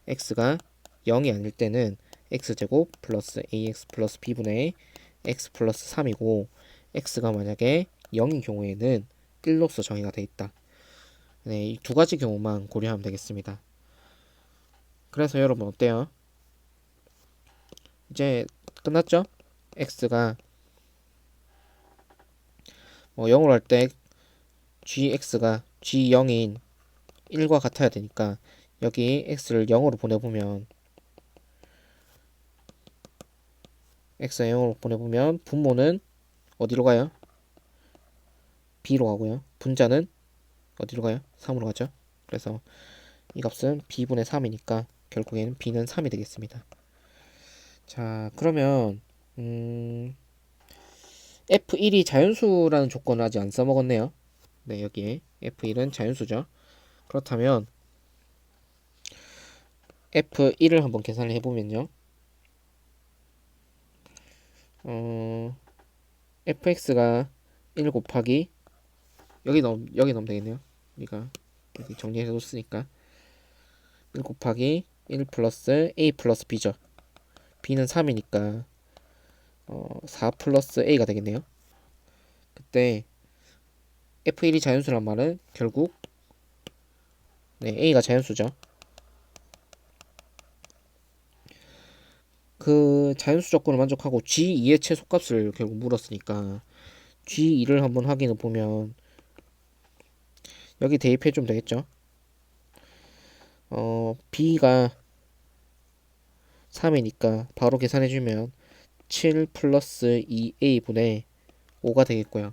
S1: x가 0이 아닐 때는 x제곱 플러스 ax 플러스 b분의 x 플러스 3이고, x가 만약에 0인 경우에는 1로서 정의가 되어 있다. 네, 이 두 가지 경우만 고려하면 되겠습니다. 그래서 여러분 어때요? 이제 끝났죠? x가 0으로 할 때 gx가 g0인 1과 같아야 되니까 여기 x를 0으로 보내보면 x가 0으로 보내보면 분모는 어디로 가요? b로 가고요. 분자는 어디로 가요? 3으로 가죠. 그래서 이 값은 b분의 3이니까 결국에는 b는 3이 되겠습니다. 자, 그러면 f1이 자연수라는 조건을 아직 안 써먹었네요. 네, 여기에 f1은 자연수죠. 그렇다면 f1을 한번 계산을 해보면요. fx가 1 곱하기 여기 넣으면 되겠네요. 우리가 여기 정리해 뒀으니까 1 곱하기 1 플러스 a 플러스 b죠. b는 3이니까 4 플러스 a가 되겠네요. 그때 f1이 자연수란 말은 결국 네, a가 자연수죠. 그 자연수 조건을 만족하고 g2의 최소값을 결국 물었으니까 g2를 한번 확인해 보면 여기 대입해 주면 되겠죠. b가 3이니까 바로 계산해 주면 7 플러스 2a분의 5가 되겠고요.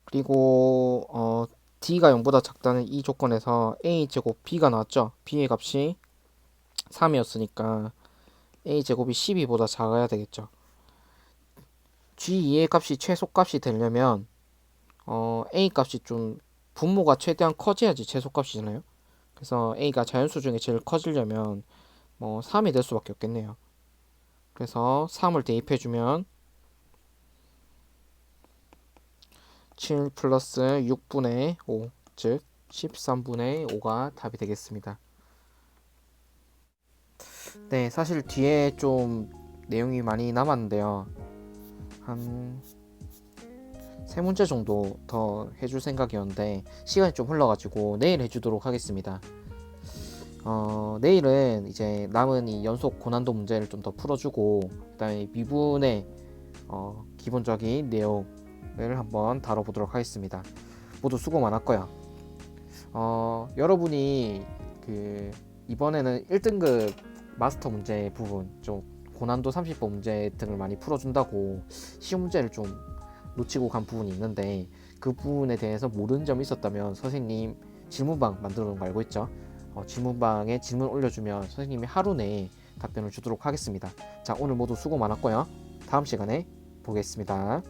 S1: 그리고 d가 0보다 작다는 이 조건에서 a제곱 b가 나왔죠. b의 값이 3이었으니까 a제곱이 12보다 작아야 되겠죠. g2의 값이 최소값이 되려면 a 값이 좀 분모가 최대한 커져야지 최소값이잖아요. 그래서 a가 자연수 중에 제일 커지려면 3이 될 수밖에 없겠네요. 그래서 3을 대입해주면 7 플러스 6분의 5, 즉 13분의 5가 답이 되겠습니다. 네, 사실 뒤에 좀 내용이 많이 남았는데요. 한 3문제 정도 더 해줄 생각이었는데 시간이 좀 흘러가지고 내일 해주도록 하겠습니다. 내일은 이제 남은 이 연속 고난도 문제를 좀 더 풀어주고 그다음에 미분의 기본적인 내용을 한번 다뤄보도록 하겠습니다. 모두 수고 많았고요. 여러분이 이번에는 1등급 마스터 문제 부분 좀 고난도 30번 문제 등을 많이 풀어준다고 쉬운 문제를 좀 놓치고 간 부분이 있는데 그 부분에 대해서 모르는 점이 있었다면 선생님 질문방 만들어 놓은 거 알고 있죠? 질문방에 질문 올려주면 선생님이 하루 내에 답변을 주도록 하겠습니다. 자, 오늘 모두 수고 많았고요. 다음 시간에 보겠습니다.